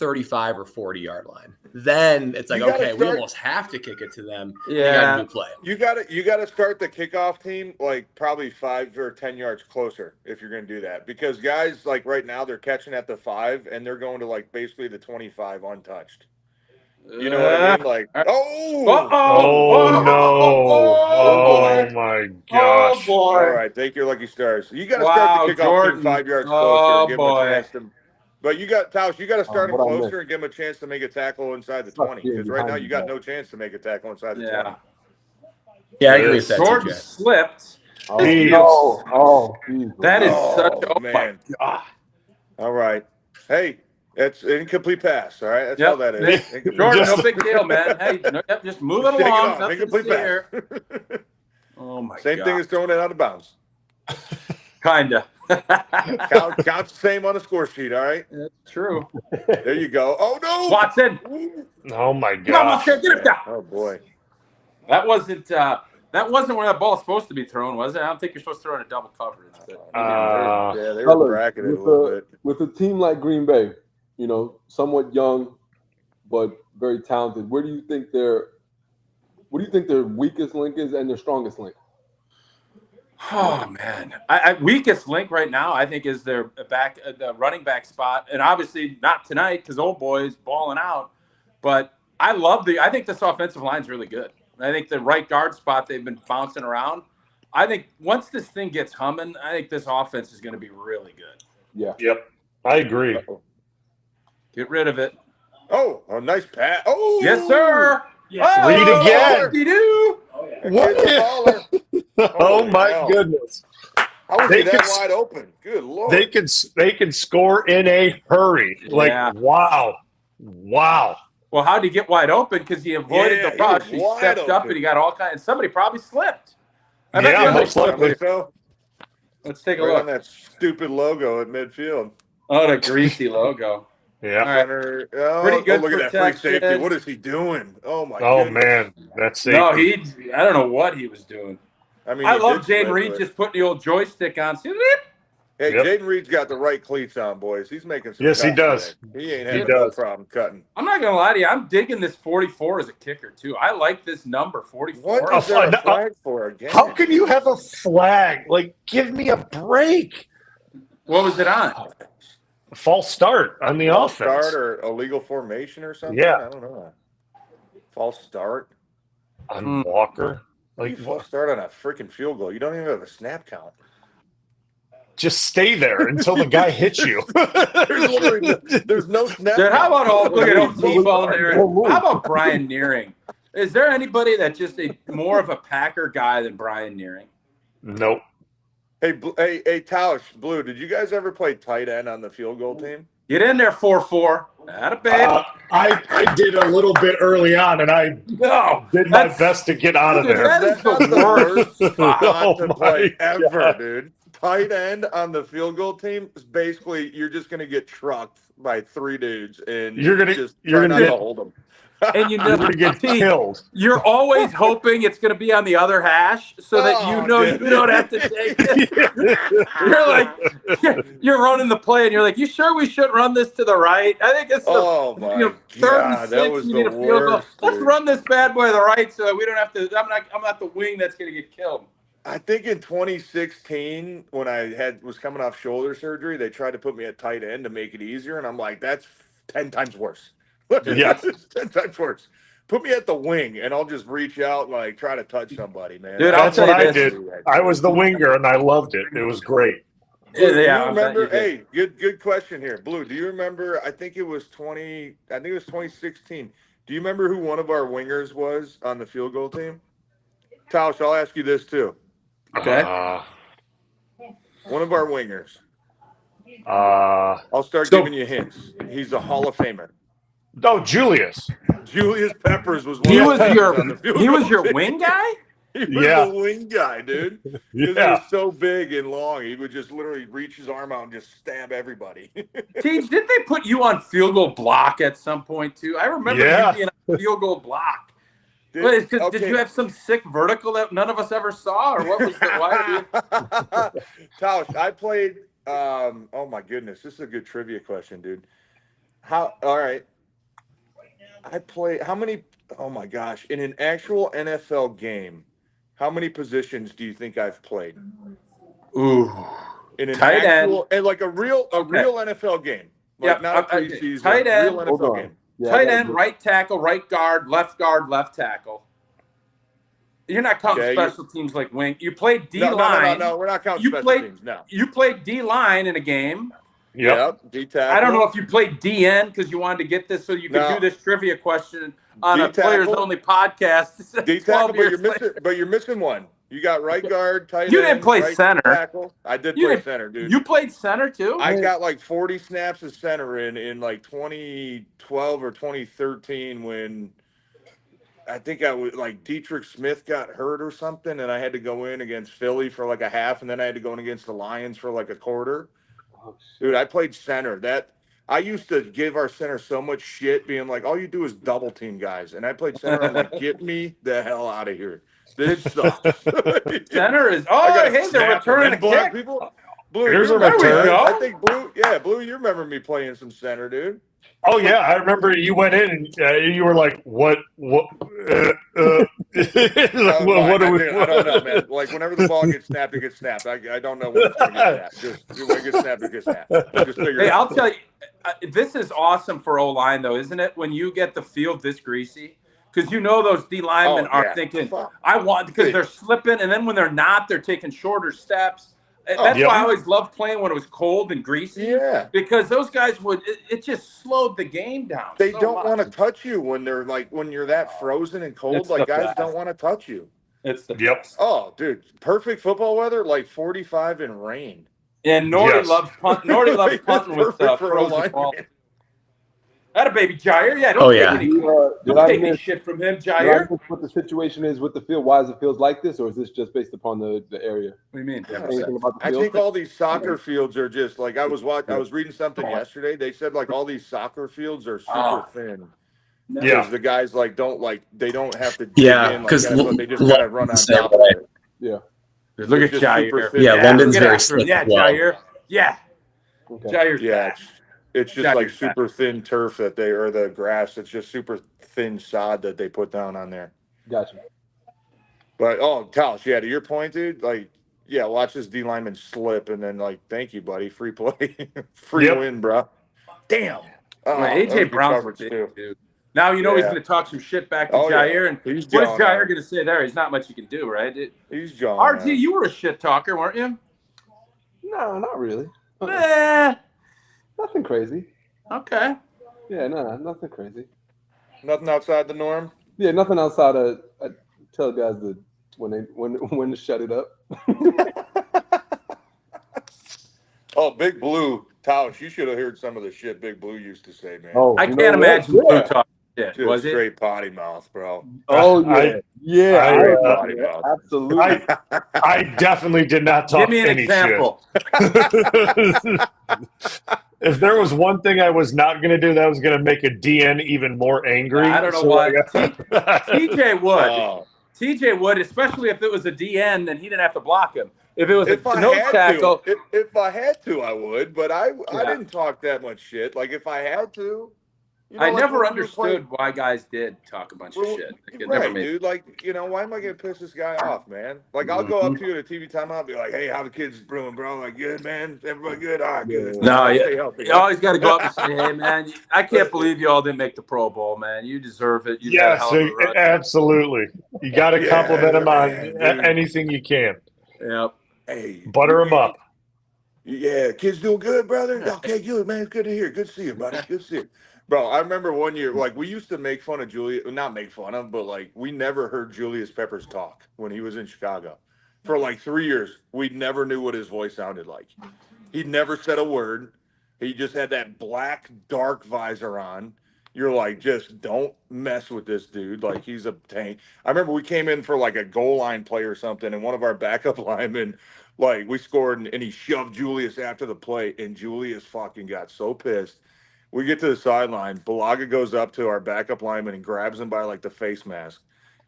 35 or 40-yard line. Then it's like, okay, we almost have to kick it to them. Yeah. They got a new play. You got to start the kickoff team like probably 5 or 10 yards closer if you're going to do that, because guys like right now they're catching at the 5 and they're going to like basically the 25 untouched. You know what I mean? Like, no! Oh, My gosh! Oh, boy. All right, take your lucky stars. You got to start the kickoff team 5 yards closer and give them a chance to. But you got Tauscher, you got to start them closer and give them a chance to make a tackle inside the 20. Because right now you got no chance to make a tackle inside the 20. Yeah, I agree with that. Jordan slipped. That is such a man. My God. All right. Hey, it's incomplete pass. All right, that's all that is. Jordan, no big deal, man. Hey, just move it along. Nothing incomplete to see pass. here. Oh my God. Same thing as throwing it out of bounds. Kinda. Counts the same on the score sheet. All right. That's true. There you go. Oh no, Watson. Oh my Come on, gosh! Watson, get it down. Oh boy. That wasn't where that ball's supposed to be thrown, was it? I don't think you're supposed to throw in a double coverage. But Yeah, they were bracketed a little bit. With a team like Green Bay, you know, somewhat young but very talented, where do you think their weakest link is and their strongest link? Oh man, weakest link right now I think is their the running back spot, and obviously not tonight because old boy is balling out. But I think this offensive line is really good. I think the right guard spot they've been bouncing around. I think once this thing gets humming, I think this offense is going to be really good. Yeah. Yep, I agree. Get rid of it. Oh, a nice pass. Oh, Yes, sir. Yeah. Read again. Do. What? Oh my goodness! How was he that wide open? Good Lord. They can score in a hurry. Like wow. Well, how did he get wide open? Because he avoided the rush. He stepped up and he got all kinds. And somebody probably slipped. Most likely. Let's take a look look on that stupid logo at midfield. Oh, the greasy logo. Yeah. All right. Pretty good. Look at that free safety. What is he doing? Oh my. Oh goodness. man, that's safety. No, I don't know what he was doing. I mean, I love Jaden Reed just putting the old joystick on. Hey, Jaden Reed's got the right cleats on, boys. He's making some. Yes, he does. Today. He ain't having no problem cutting. I'm not gonna lie to you. I'm digging this 44 as a kicker too. I like this number 44. What is there a flag for again? How can you have a flag? Like, give me a break. What was it on? False start on the offense. False start or illegal formation or something? Yeah. I don't know. False start on Walker. Like false start on a freaking field goal. You don't even have a snap count. Just stay there until the guy hits you. There's no snap. Dude, how about look at T-ball there? How about Brian Nearing? Is there anybody that's just more of a Packer guy than Brian Nearing? Nope. Hey, Tausch, Blue, did you guys ever play tight end on the field goal team? Get in there, 4-4. Atta babe. I did a little bit early on, and I did my best to get out of there. That is the worst spot to play ever, dude. Tight end on the field goal team is basically you're just going to get trucked by 3 dudes, and you're going to hold them. And you know, get killed. You're always hoping it's going to be on the other hash so that you don't have to take it. You're like, you're running the play, and you're like, you sure we shouldn't run this to the right? I think it's the 3rd and 6. You need a field goal. Let's run this bad boy to the right so that we don't have to. I'm not the wing that's going to get killed. I think in 2016, when I was coming off shoulder surgery, they tried to put me at tight end to make it easier, and I'm like, that's 10 times worse. Yeah, 10 times worse. Put me at the wing, and I'll just reach out and like try to touch somebody, man. Dude, that's what I did. I was the winger, and I loved it. It was great. Blue, do you remember? Hey, good question here, Blue. Do you remember? I think it was 2016. Do you remember who one of our wingers was on the field goal team? Tausch, I'll ask you this too. Okay. One of our wingers. I'll start giving you hints. He's a Hall of Famer. Oh, Julius Peppers was one. He was your wing guy. He was the wing guy, dude. Because he was so big and long, he would just literally reach his arm out and just stab everybody. Teach, didn't they put you on field goal block at some point too? I remember you being on field goal block. Did you have some sick vertical that none of us ever saw, or what was the Tausch, I played. Oh my goodness, this is a good trivia question, dude. All right. I play how many? Oh my gosh! In an actual NFL game, how many positions do you think I've played? Ooh. In an Tight end. actual and like a real NFL game, like Yep. not a preseason, Tight real end. Hold NFL on. game. Yeah, Tight end, right tackle, right guard, left tackle. You're not counting Okay, special teams like wing. You played D No, line. we're not counting You special played. teams. No. You played D line in a game. Yep. D tackle. I don't know if you played DN because you wanted to get this so you could do this trivia question on a players only podcast. D tackle, but you're missing one. You got right guard, tight end. You didn't play right center. Tackle. I did play center, dude. You played center too? I got like 40 snaps of center in like 2012 or 2013 when I think I was like Dietrich Smith got hurt or something, and I had to go in against Philly for like a half, and then I had to go in against the Lions for like a quarter. Oh, dude, I played center. I used to give our center so much shit, being like, all you do is double team guys. And I played center. I'm like, get me the hell out of here. This sucks. Center is hey, they're returning a kick. People. Blue, Here's a there we return. go. I think Blue, you remember me playing some center, dude. Oh yeah, I remember you went in and you were like, "What? What do we?" I don't know, man. Like whenever the ball gets snapped, it gets snapped. I don't know when it's going to get snapped. Just when it gets snapped, it gets snapped. Just figure it out. I'll tell you, this is awesome for O-line though, isn't it? When you get the field this greasy, because you know those D linemen are thinking, "I want," because they're slipping, and then when they're not, they're taking shorter steps. That's why I always loved playing when it was cold and greasy. Yeah. Because those guys it just slowed the game down. They don't want to touch you when they're like, when you're that frozen and cold. Like guys don't want to touch you. It's the best. Oh, dude. Perfect football weather, like 45 and rain. And Nordy loves punting. Nordy loves punting with frozen ball. That a baby Jair. Yeah, don't take any shit from him, Jair. Did I miss what the situation is with the field? Why is it feels like this, or is this just based upon the area? What do you mean? I think all these soccer fields are just like I was reading something yesterday. They said like all these soccer fields are super thin. Yeah, the guys like they don't have to dig in because they just kind of run on top of it. Yeah. Look at Jair. Yeah, London's very slick. Yeah, Jair. Yeah. Okay. Jair's It's just like super thin turf or the grass. It's just super thin sod that they put down on there. Gotcha. But Tauscher, to your point, dude, like, watch this D lineman slip and then like, thank you, buddy, free play, free win, bro. Damn. AJ Brown's dude. Now you know he's going to talk some shit back to Jair, and what is Jair going to say there? He's not much you can do, right? He's John. RG, you were a shit talker, weren't you? No, not really. Nothing crazy. Okay. Yeah, no, nothing crazy. Nothing outside the norm. Yeah, nothing outside of. I tell guys when to shut it up. Big Blue, Tausch, you should have heard some of the shit Big Blue used to say, man. I can't imagine Blue talk. Yeah, was it straight potty mouth, bro? Oh yeah, potty mouth. Absolutely. I definitely did not talk. Give me an example. If there was one thing I was not going to do, that was going to make a DN even more angry. I don't know why. TJ would. TJ would, especially if it was a DN, then he didn't have to block him. If it was a no tackle. If I had to, I would. But I didn't talk that much shit. Like, if I had to. I never understood why guys did talk a bunch of shit. Dude. Like, why am I going to piss this guy off, man? Like, I'll go up to you at a TV timeout and be like, hey, how the kids doing, bro? Like, good, man? Everybody good? All right, good. No, you always got to go up and say, hey, man, I can't believe you all didn't make the Pro Bowl, man. You deserve it. Yes, absolutely. You got to compliment them on anything you can. Yep. Hey. Butter them up. Yeah, kids doing good, brother? Okay, good, man. Good to hear. Good to see you, buddy. Good to see you. Bro, I remember one year, like, we used to make fun of not make fun of, but, like, we never heard Julius Peppers talk when he was in Chicago. For, like, 3 years, we never knew what his voice sounded like. He never said a word. He just had that black, dark visor on. You're like, just don't mess with this dude. Like, he's a tank. I remember we came in for, like, a goal line play or something, and one of our backup linemen, like, we scored, and he shoved Julius after the play, and Julius fucking got so pissed. We get to the sideline. Balaga goes up to our backup lineman and grabs him by, like, the face mask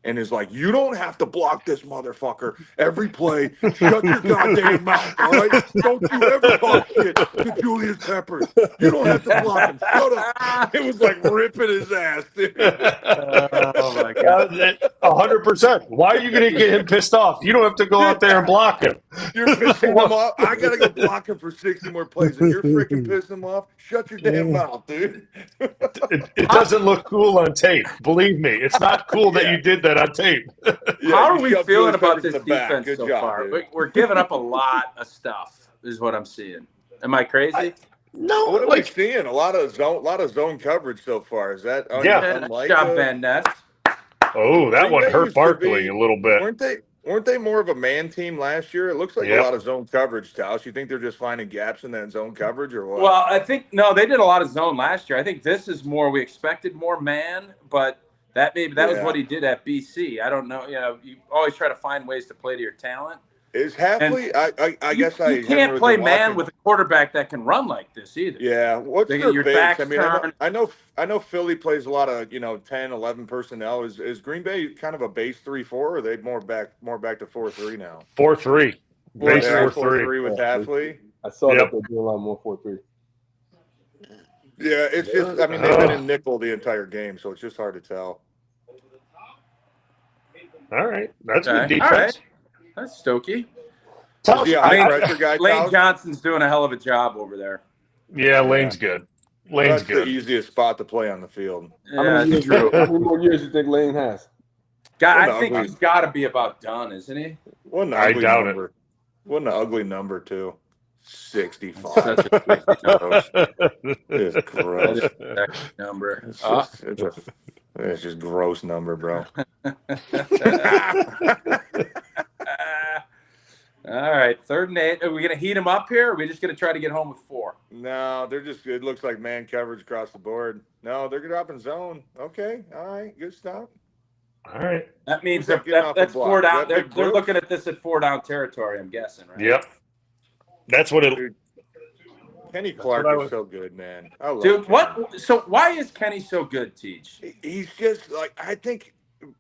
and is like, you don't have to block this motherfucker every play. Shut your goddamn mouth, all right? Don't you ever talk shit to Julius Peppers. You don't have to block him. Shut up. It was like ripping his ass, dude. Oh my god. 100%. Why are you going to get him pissed off? You don't have to go out there and block him. You're pissing him off. I gotta go block him for 60 more plays, and you're freaking pissing him off. Shut your damn mouth, dude. It doesn't look cool on tape. Believe me, it's not cool that you did that on tape. How are we shoved feeling Julius about Peppers in this the back. defense Good so job, far? dude. We're giving up a lot of stuff, is what I'm seeing. Am I crazy? No, What are we seeing? A lot of zone coverage so far. Is that Good unlike job, Van Ness. Oh, that Green one Bay hurt used to Barkley be- a little bit. Weren't they more of a man team last year? It looks like Yep. a lot of zone coverage, Tauscher. You think they're just finding gaps in that zone coverage, or what? Well, I think no, they did a lot of zone last year. I think this is more. We expected more man, but that was what he did at BC. I don't know. You know, you always try to find ways to play to your talent. Is Halfley? I guess I you can't haven't play really been man watching. with a quarterback that can run like this either. Yeah, what's They get their your base? backs I mean, turned. I know Philly plays a lot of 10, 11 personnel. Is Green Bay kind of a base 3-4, or are they more back to 4-3 now? 4-3. Base 4-3. 4-3 with Halfley. I saw Yep. that they're doing a lot more 4-3. Yeah, it's just. I mean, they've been in nickel the entire game, so it's just hard to tell. All right, that's Okay. good defense. All right. That's Stokey. Tausch, Yeah, Lane- pressure guy. Lane Tauscher? Johnson's doing a hell of a job over there. yeah, Lane's good. Lane's That's the good. easiest spot to play on the field. Yeah, it's true. How many more years do you think Lane has? God, What I think an he's ugly- got to be about done, isn't he? What an I ugly doubt it. number. What an ugly number too. 65. Such a crazy gross. It's gross. That number. It's just gross number, bro. All right, 3rd and 8. Are we going to heat him up here, or are we just going to try to get home with 4? No, they're just. It looks like man coverage across the board. No, they're dropping zone. Okay, all right, good stop. All right. That means Who's that getting off the that's block? 4 Is down. that They're Big Brooks? looking at this at 4 down territory, I'm guessing, right? Yep. That's what it. Dude, Kenny Clark what I is was- so good, man. I love Dude, Kenny. what? So why is Kenny so good, Teach? He's just like, I think,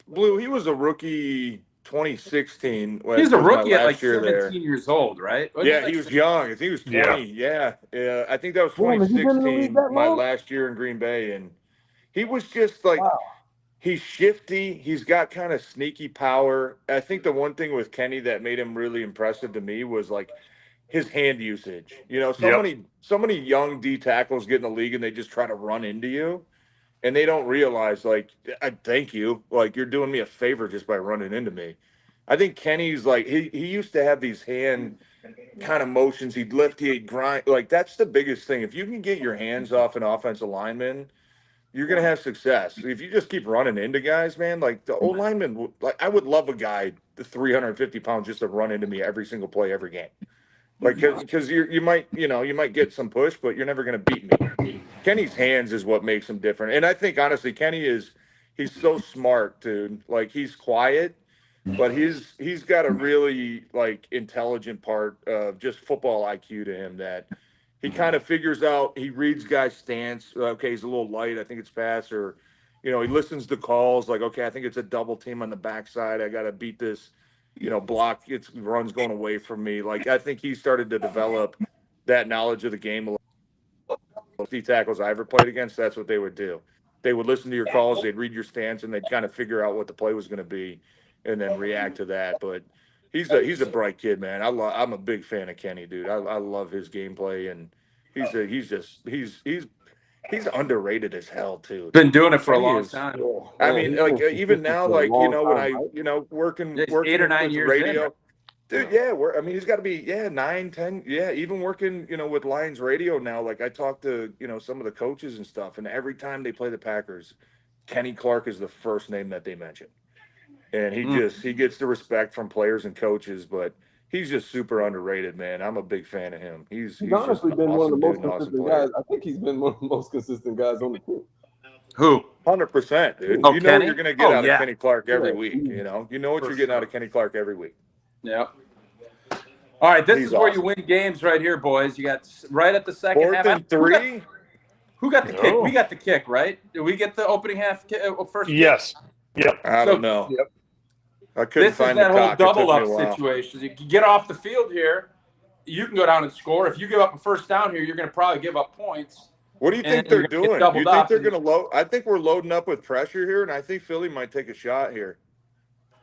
Blue. He was a rookie 2016. He was a rookie at like last year 17 years old, right? Wasn't Yeah, like he was young. I think he was 20. Yeah. I think that was Damn, has he been in the league 2016, that my long? last year in Green Bay. And he was just like, Wow. he's shifty. He's got kind of sneaky power. I think the one thing with Kenny that made him really impressive to me was like his hand usage. You know, so many young D tackles get in the league and they just try to run into you. And they don't realize, like, I thank you. Like, you're doing me a favor just by running into me. I think Kenny's like, he used to have these hand kind of motions. He'd lift, he'd grind. Like, that's the biggest thing. If you can get your hands off an offensive lineman, you're going to have success. If you just keep running into guys, man, like the old lineman, like, I would love a guy, the 350 pounds, just to run into me every single play, every game. Like, because you might get some push, but you're never going to beat me. Kenny's hands is what makes him different. And I think, honestly, he's so smart, dude. Like, he's quiet, but he's got a really, like, intelligent part of just football IQ to him that he kind of figures out. He reads guys' stance. Okay, he's a little light. I think it's pass, or, he listens to calls. Like, okay, I think it's a double team on the backside. I got to beat this, block. It's runs going away from me. Like, I think he started to develop that knowledge of the game a little. D tackles I ever played against, that's what they would do. They would listen to your calls, they'd read your stance, and they'd kind of figure out what the play was going to be, and then react to that. But he's a bright kid, man. I'm a big fan of Kenny, dude. I love his gameplay, and he's underrated as hell too. Been doing it for a Kenny long is- time. I mean, like, even now, like, when I working He's 8 or 9 with years radio. in. Dude, yeah, he's got to be 9, 10, yeah, even working, with Lions radio now. Like, I talk to, some of the coaches and stuff, and every time they play the Packers, Kenny Clark is the first name that they mention. And he gets the respect from players and coaches, but he's just super underrated, man. I'm a big fan of him. He's honestly just been an one of the awesome most dude and awesome consistent player. guys. I think he's been one of the most consistent guys on the team. Who? 100%, dude. Oh, you know Kenny? what you're going to get out yeah. of Kenny Clark every Yeah. week, You know what For you're getting out sure. of Kenny Clark every week. Yep. All right, this He's is where awesome. you win games right here, boys. You got right at the second 4th half. and 3. Who got the kick? No. We got the kick, right? Did we get the opening half first? Kick? Yes. Yep. I don't know. Yep. I couldn't This is find that the whole cock. double It took up me a while. situation. You can get off the field here, you can go down and score. If you give up a first down here, you're going to probably give up points. What do you think And you're they're gonna get doing? doubled You think up they're and- going to load? I think we're loading up with pressure here, and I think Philly might take a shot here.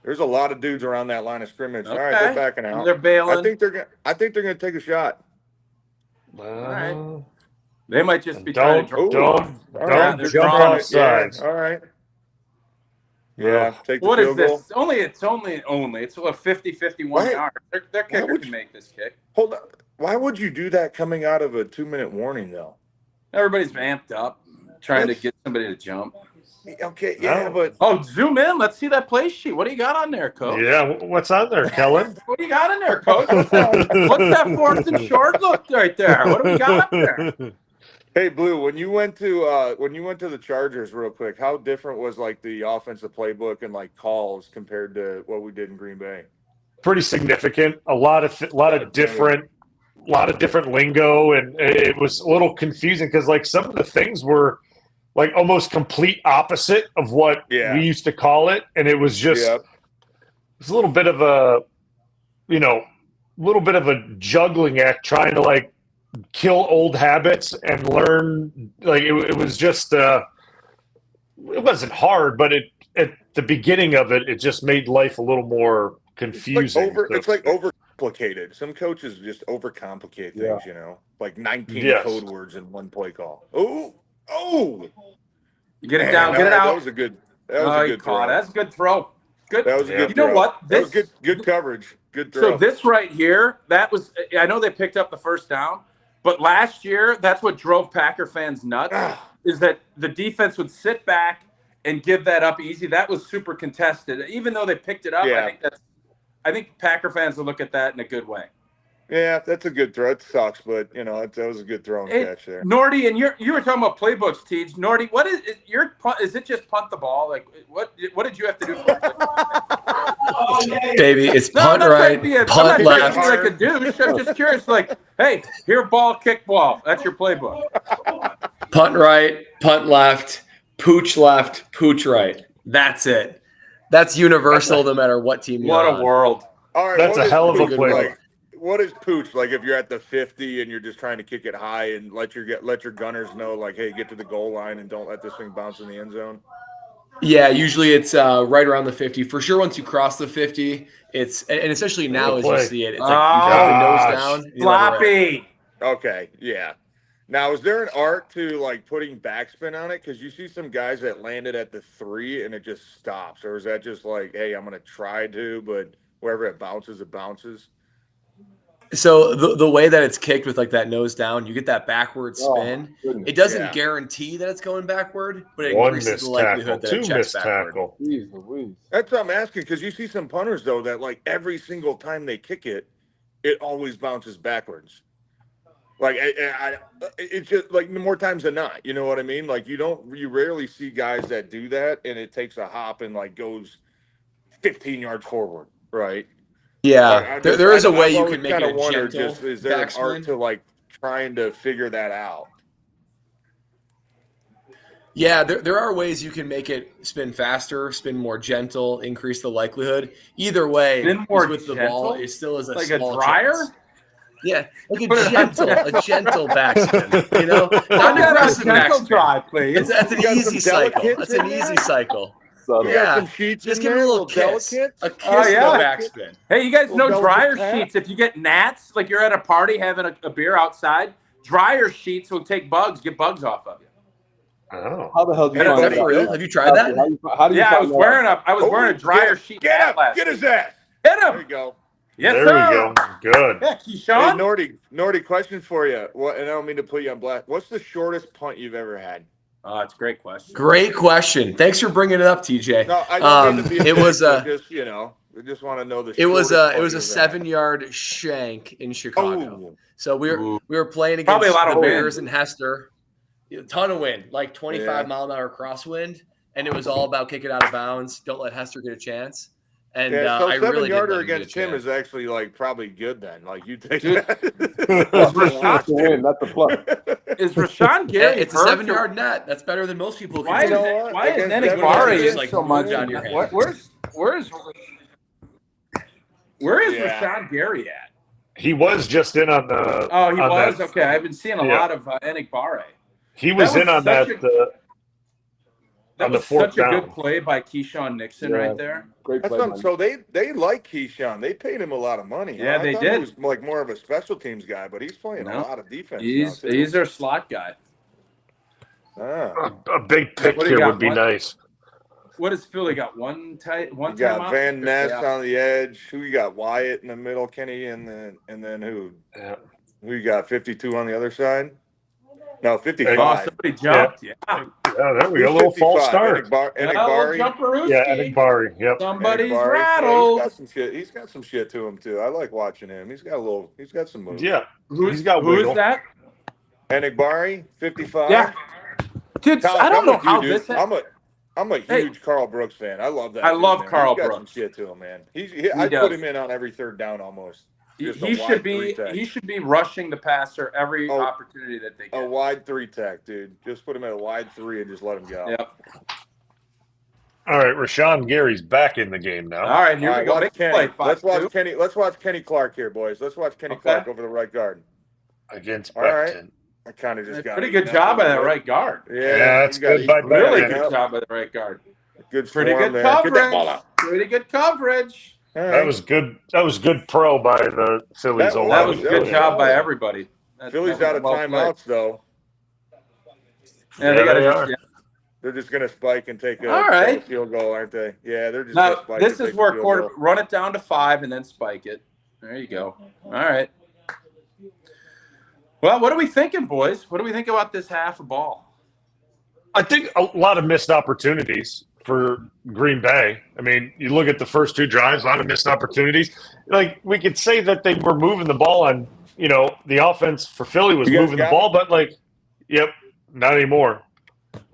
There's a lot of dudes around that line of scrimmage. All right, they're backing out. They're bailing. I think they're going to take a shot. right. They might just be Don't trying to don't All right, they're jump trying off it. sides. Yeah, all right. Yeah, take the What is field goal. this? It's only. It's a 50, 51 Why- yard. Their kicker would can you- make this kick. Hold on. Why would you do that coming out of a 2-minute warning, though? Everybody's amped up, trying That's- to get somebody to jump. Okay, yeah, No. but Oh, zoom in. Let's see that play sheet. What do you got on there, Coach? Yeah, what's on there, Kellen? What do you got in there, Coach? What's that 4th and short look right there? What do we got up there? hey, Blue, when you went to the Chargers, real quick, how different was like the offensive playbook and like calls compared to what we did in Green Bay? Pretty significant. A lot of different lingo, and it was a little confusing because like some of the things were like almost complete opposite of what Yeah. we used to call it, and it was just Yep. it's a little bit of a juggling act trying to like kill old habits and learn. Like it was just it wasn't hard, but at the beginning of it just made life a little more confusing. It's like overcomplicated. Some coaches just overcomplicate things, you know, like 19 Yes. code words in one play call. Oh! Get it Man, down. Get it That out. was a good. He throw. caught it. That's a good throw. Good. That was a good. You know throw. what? That was good coverage. Good throw. So this right here, that was. I know they picked up the first down, but last year, that's what drove Packer fans nuts. Is that the defense would sit back and give that up easy. That was super contested. Even though they picked it up, Yeah. I think Packer fans will look at that in a good way. Yeah, that's a good throw. It sucks, but you know that was a good throw and catch there. Nordy, and you were talking about playbooks, Teej. Nordy, what is your punt? Is it just punt the ball? Like what did you have to do? Baby, it's No, punt I'm not trying right, to be a, punt I'm not trying to left. be like a douche. I'm just curious. Like, hey, here ball, kick ball. That's your playbook. Punt right, punt left, pooch right. That's it. That's universal no matter what team you're What on. a world. All right, That's what a is hell of a pooch play. like? What is pooch like if you're at the 50 and you're just trying to kick it high and let your gunners know like, hey, get to the goal line and don't let this thing bounce in the end zone? Yeah, usually it's right around the 50. For sure, once you cross the 50, it's and especially now as you see it, it's like you got the nose down. you let it rip. Floppy. Okay, yeah. Now, is there an art to like putting backspin on it? Because you see some guys that landed at the 3 and it just stops, or is that just like, hey, I'm gonna try to, but wherever it bounces, it bounces. So the way that it's kicked with like that nose down, you get that backward spin. Goodness. It doesn't Yeah. guarantee that it's going backward, but it One increases missed the tackle, likelihood that two it checks missed backward. tackle. Jeez Louise. That's what I'm asking, because you see some punters though that like every single time they kick it, it always bounces backwards. Like it's just like more times than not. You know what I mean? Like you rarely see guys that do that, and it takes a hop and like goes 15 yards forward, right? Yeah, Like, there is a way I've you always can make kinda it a wondered, gentle is there an art backspin. to like trying to figure that out? Yeah, there are ways you can make it spin faster, spin more gentle, increase the likelihood. Either way, Spin more with the gentle? ball, it still is a Like a small dryer? chance. Yeah, like Put it on a gentle backspin. You know, not I've an got a aggressive gentle backspin. drive, please. That's an You got easy some cycle. delicates That's in an there? easy cycle. So, You Yeah, got some sheets just in give it there, a little kiss, delicates? a kiss Oh, yeah. no backspin. Hey, you guys know Little dryer delicate pat? sheets. If you get gnats, like you're at a party having a beer outside, dryer sheets will take get bugs off of you. Oh. how the hell do you Is find Is that that for out? real? Have you tried that? How do you Yeah, I find was that wearing out? a wearing a dryer sheet Get hat him! last Get week. his ass! Hit There you him. go. Yes, There sir. we go. Good. Yeah, Hey, Keyshawn. Nordy, question for you. What? And I don't mean to put you on blast. What's the shortest punt you've ever had? Oh, it's a great question. Great question. Thanks for bringing it up, TJ. No, I don't mean to be. It was a just we just want to know the. It was shortest a punt you've had. 7-yard shank in Chicago. Oh, So we were playing against Probably a lot the of wind. Bears and Hester. A ton of wind, like 25 Yeah. mile an hour crosswind, and it was all about kick it out of bounds. Don't let Hester get a chance. And Yeah, so I really didn't 7-yarder let him get a against him chance. is actually like probably good then. Like you take Dude, that. Is That's the win. That's the plus. Rashawn Gary It's a hurt? 7-yard net. That's better than most people can Why is do. You know what? why is Against Nick Denver, Barry it's in just like so much? moved out of your hand. Where's Yeah. Rashawn Gary at? He was just in on the. Oh, he on was? that- Okay, I've been seeing a Yeah. lot of Nick Barry. He was in on that. That on the was fourth such a good down. play by Keyshawn Nixon Yeah. right there. Great That's play. what, so they like Keyshawn. They paid him a lot of money. Yeah, I they thought did. He was like more of a special teams guy, but he's playing a lot of defense now too. He's their slot guy. Ah. A big pick What do you here got? would be What- nice. What does Philly got? One You got timeout? Van Ness Yeah. on the edge. Who you got? Wyatt in the middle, Kenny, and then who? Yeah. Who you got? 52 on the other side? No, Oh, 55. somebody jumped. Yeah. Yeah, there we go. A Who's little false 55? start. Enoch Little Bari. jumperooski. Yeah, Eddie Barry. Yep. Somebody's Enoch Bari. Yeah, rattled. he's got some shit. He's got some shit to him too. I like watching him. He's got some moves. Yeah. Who's He's got who wiggle. is that? Enoch Bari, 55. Yeah. Dude, Tyler, I don't I'm know with you, how dude. this I'm a Hey. huge Carl Brooks fan. I love that. I dude, love man. Carl He's got Brooks. some shit to him, man. I does. put him in on every third down almost. Just a he wide should be three-tech. he should be rushing the passer every Oh, opportunity that they A get. wide 3-tech, dude. Just put him at a wide 3 and just let him go. Yep. All right, Rashawn Gary's back in the game now. All right, here All we right, go. watch Make Kenny. play, 5-2. Let's watch Kenny Clark here, boys. Let's watch Kenny Okay. Clark over the right guard. Against All right. Becton. I kind of just got Pretty it. good job by that right guard. Yeah, that's you got good by Really Becton. good job by the right guard. Good Pretty form good there. Get that ball coverage. out. Pretty good coverage. All right. That was good. That was good pro by the Phillies. That That was a Yeah, good yeah. job by everybody. Philly's that out of was well timeouts, though. played. Yeah, they gotta they just- are. yeah. They're just going to spike and take All right. a field goal, aren't they? Yeah, they're just going to Now, spike this and is take where a field quarter goal. run it down to 5 and then spike it. There you go. All right. Well, what are we thinking, boys? What do we think about this half of ball? I think a lot of missed opportunities for Green Bay. I mean, you look at the first two drives, a lot of missed opportunities. Like, we could say that they were moving the ball on, the offense for Philly was You guys moving the got ball, but not anymore.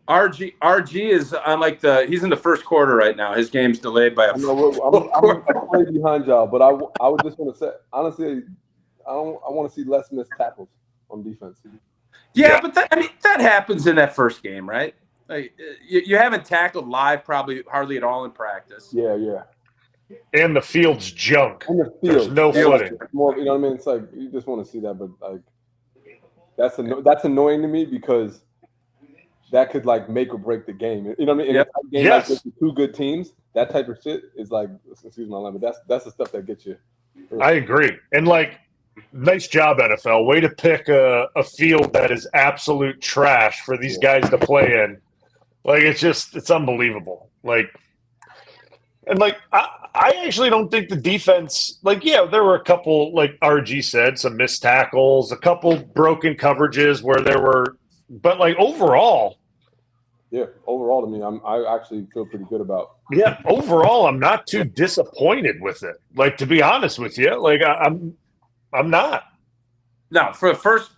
RG is on he's in the first quarter right now. His game's delayed by a I know I'm way behind y'all, but I would just want to say, honestly, I want to see less missed tackles on defense. Yeah, but that happens in that first game, right? Like, you haven't tackled live probably hardly at all in practice. Yeah. And the field's junk. On the There's field, no footing. more, you know what I mean? It's like you just want to see that, but like that's annoying to me because that could make or break the game. You know what I mean? Yep. In a game Yes. like this with two good teams, that type of shit is excuse my language, that's the stuff that gets you. I agree. And nice job, NFL. Way to pick a field that is absolute trash for these guys to play in. It's unbelievable. I actually don't think the defense, there were a couple, like RG said, some missed tackles, a couple broken coverages where there were, but overall. Yeah, overall to me, I actually feel pretty good about. Yeah, overall, I'm not too disappointed with it. To be honest with you, I'm not. No, for the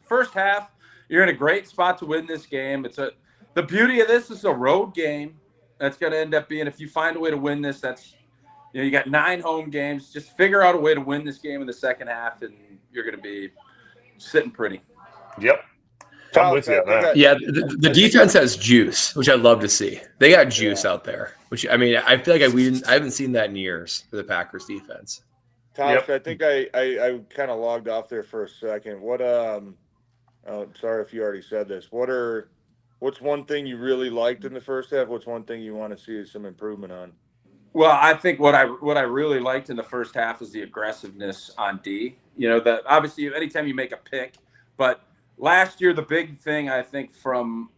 first half, you're in a great spot to win this game. The beauty of this is a road game. That's going to end up being, if you find a way to win this, that's you got 9 home games. Just figure out a way to win this game in the second half, and you're going to be sitting pretty. Yep. I'm with you on that. Yeah, the defense has juice, which I love to see. They got juice out there, which I feel like I haven't seen that in years for the Packers defense. Tosh, I think I kind of logged off there for a second. What sorry if you already said this. What's one thing you really liked in the first half? What's one thing you want to see some improvement on? Well, I think what I really liked in the first half is the aggressiveness on D. That obviously anytime you make a pick, but last year the big thing I think from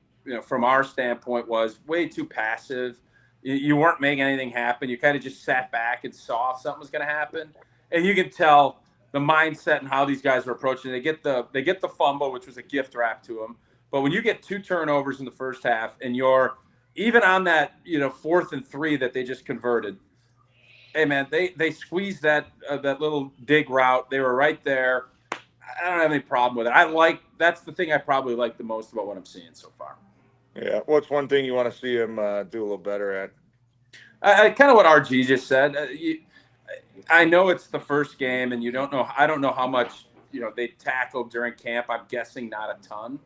our standpoint was way too passive. You weren't making anything happen. You kind of just sat back and saw if something was going to happen, and you can tell the mindset and how these guys are approaching. They get the fumble, which was a gift wrap to them. But when you get 2 turnovers in the first half and you're even on that 4th and 3 that they just converted, hey man, they squeezed that little dig route. They were right there. I don't have any problem with it. That's the thing I probably like the most about what I'm seeing so far. Yeah, what's one thing you want to see him do a little better at? Kind of what RG just said. I know it's the first game, and I don't know how much they tackled during camp. I'm guessing not a ton.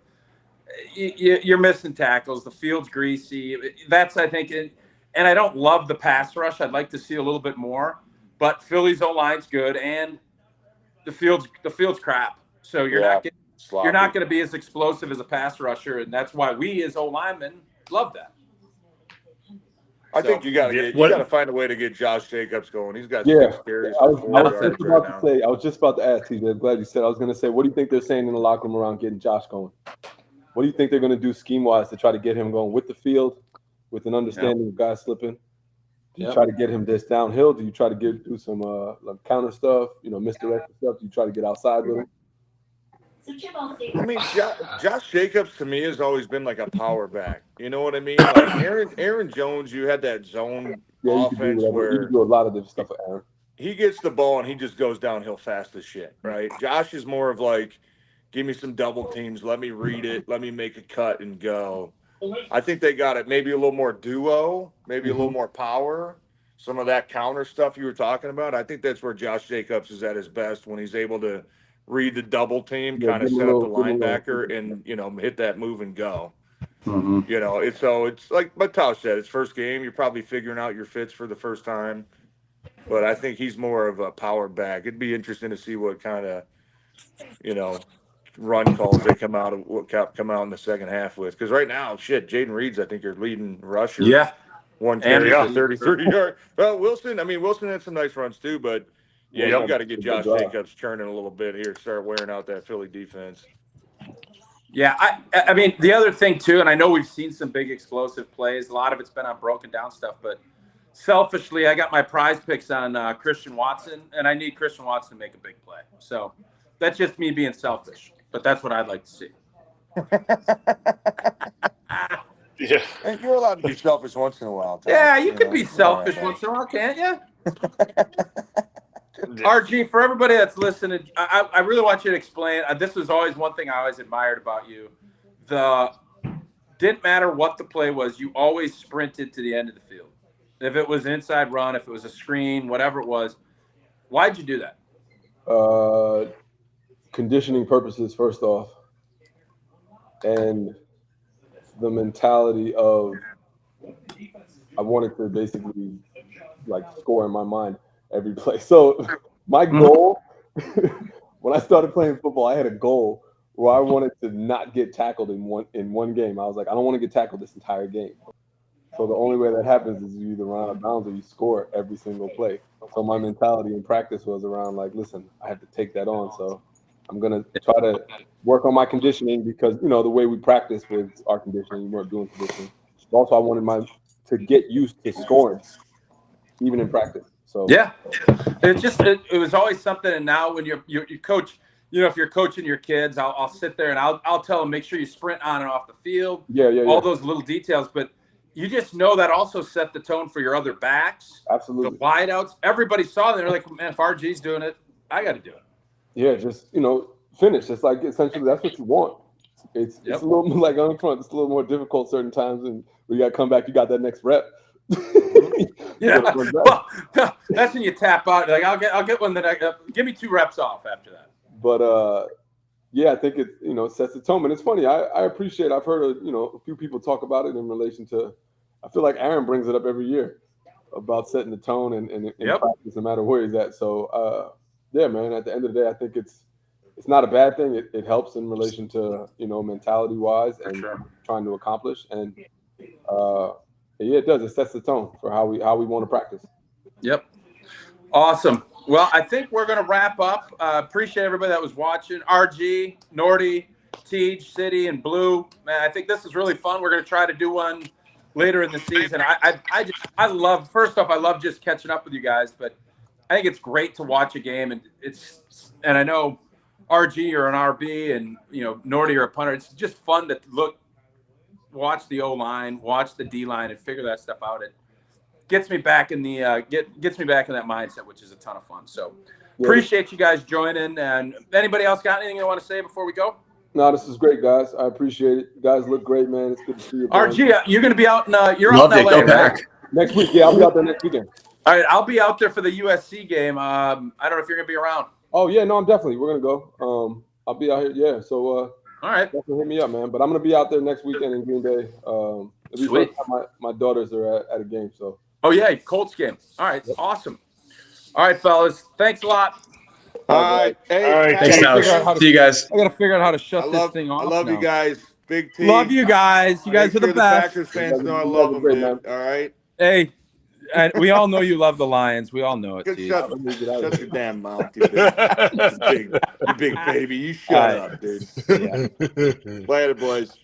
You're missing tackles. The field's greasy. That's, I think, and I don't love the pass rush. I'd like to see a little bit more. But Philly's O-line's good, and the field's crap. So you're not going to be as explosive as a pass rusher, and that's why we as O-linemen love that. I think you got to find a way to get Josh Jacobs going. He's got 6 carries for 4 yards right now. I was just about to ask TJ. I'm glad you said. I was going to say, what do you think they're saying in the locker room around getting Josh going? What do you think they're going to do scheme-wise to try to get him going with the field, with an understanding of guys slipping? Do you try to get him this downhill? Do you try to do some counter stuff, misdirection stuff? Do you try to get outside with him? I mean, Josh Jacobs to me has always been like a power back. You know what I mean? Like Aaron Jones, you had that zone offense where you can do a lot of different stuff with Aaron. He gets the ball and he just goes downhill fast as shit, right? Josh is more of like, give me some double teams, let me read it, let me make a cut and go. I think they got it maybe a little more duo, maybe a little more power, some of that counter stuff you were talking about. I think that's where Josh Jacobs is at his best, when he's able to read the double team, kind of set up the linebacker and, hit that move and go. Mm-hmm. It's like what Tauscher said, it's first game. You're probably figuring out your fits for the first time. But I think he's more of a power back. It'd be interesting to see what kind of, run calls they come out in the second half with. Because right now, Jaden Reed's, I think, your leading rusher. Yeah. 1 carry for 33 yards. Well, Wilson had some nice runs too, but you got to get Josh Jacobs churning a little bit here, start wearing out that Philly defense. Yeah, I mean, the other thing too, and I know we've seen some big explosive plays. A lot of it's been on broken down stuff, but selfishly, I got my prize picks on Christian Watson, and I need Christian Watson to make a big play. So that's just me being selfish, but that's what I'd like to see. Yeah, and you're allowed to be selfish once in a while. Tom. Yeah, you can be selfish once in a while, can't you? RG, for everybody that's listening, I really want you to explain. This was always one thing I always admired about you. Didn't matter what the play was, you always sprinted to the end of the field. If it was an inside run, if it was a screen, whatever it was. Why'd you do that? Conditioning purposes, first off. And the mentality of I wanted to basically score in my mind every play. So my goal when I started playing football, I had a goal where I wanted to not get tackled in one game. I was like, I don't want to get tackled this entire game. So the only way that happens is you either run out of bounds or you score every single play. So my mentality in practice was around listen, I have to take that on. So I'm going to try to work on my conditioning because, the way we practice with our conditioning, we weren't doing conditioning. But also I wanted to get used to scoring, even in practice. So yeah, it was always something. And now when you coach, if you're coaching your kids, I'll sit there and I'll tell them, make sure you sprint on and off the field. All those little details. But you just know that also set the tone for your other backs. Absolutely. The wideouts. Everybody saw that. They're like, man, if RG's doing it, I got to do it. Yeah, just, finish. It's essentially that's what you want. It's a little more on the front. It's a little more difficult certain times, and when you got to come back, you got that next rep. Yeah, well, that's when you tap out. I'll get one that give me 2 reps off after that. But I think it sets the tone. And it's funny. I appreciate. I've heard a few people talk about it in relation to. I feel like Aaron brings it up every year about setting the tone and practice, no matter where he's at. So yeah, man. At the end of the day, I think it's not a bad thing. It helps in relation to mentality wise and trying to accomplish. And it does. It sets the tone for how we want to practice. Yep. Awesome. Well, I think we're going to wrap up. Appreciate everybody that was watching. RG, Nordy, Tej, City, and Blue. Man, I think this is really fun. We're going to try to do one later in the season. I love just catching up with you guys, but I think it's great to watch a game, and I know RG or an RB and Nordy or a punter. It's just fun to watch the O-line, watch the D-line, and figure that stuff out. It gets me back in gets me back in that mindset, which is a ton of fun. So appreciate you guys joining. And anybody else got anything you want to say before we go? No, this is great, guys. I appreciate it. You guys look great, man. It's good to see you. RG, you're going to be out in you're out in LA, go back next week. Yeah, I'll be out there next weekend. All right, I'll be out there for the USC game. I don't know if you're gonna be around. Oh yeah, no, I'm definitely. We're gonna go. I'll be out here. Yeah, so all right, definitely hit me up, man. But I'm gonna be out there next weekend in Green Bay. It'll be Sweet. first time my daughters are at a game. So. Oh yeah, Colts game. All right, awesome. All right, fellas, thanks a lot. All right. Hey, All right, Thanks, Tauscher. See you guys. I got to figure out how to shut this thing off. I love now. you guys. Big team. Love you guys. You guys are the The best. Packers fans know I love them, dude. All right. Hey, and we all know you love the Lions. We all know it. Good T. shut your damn mouth, you big baby. You shut up, dude. Yeah. Later, boys.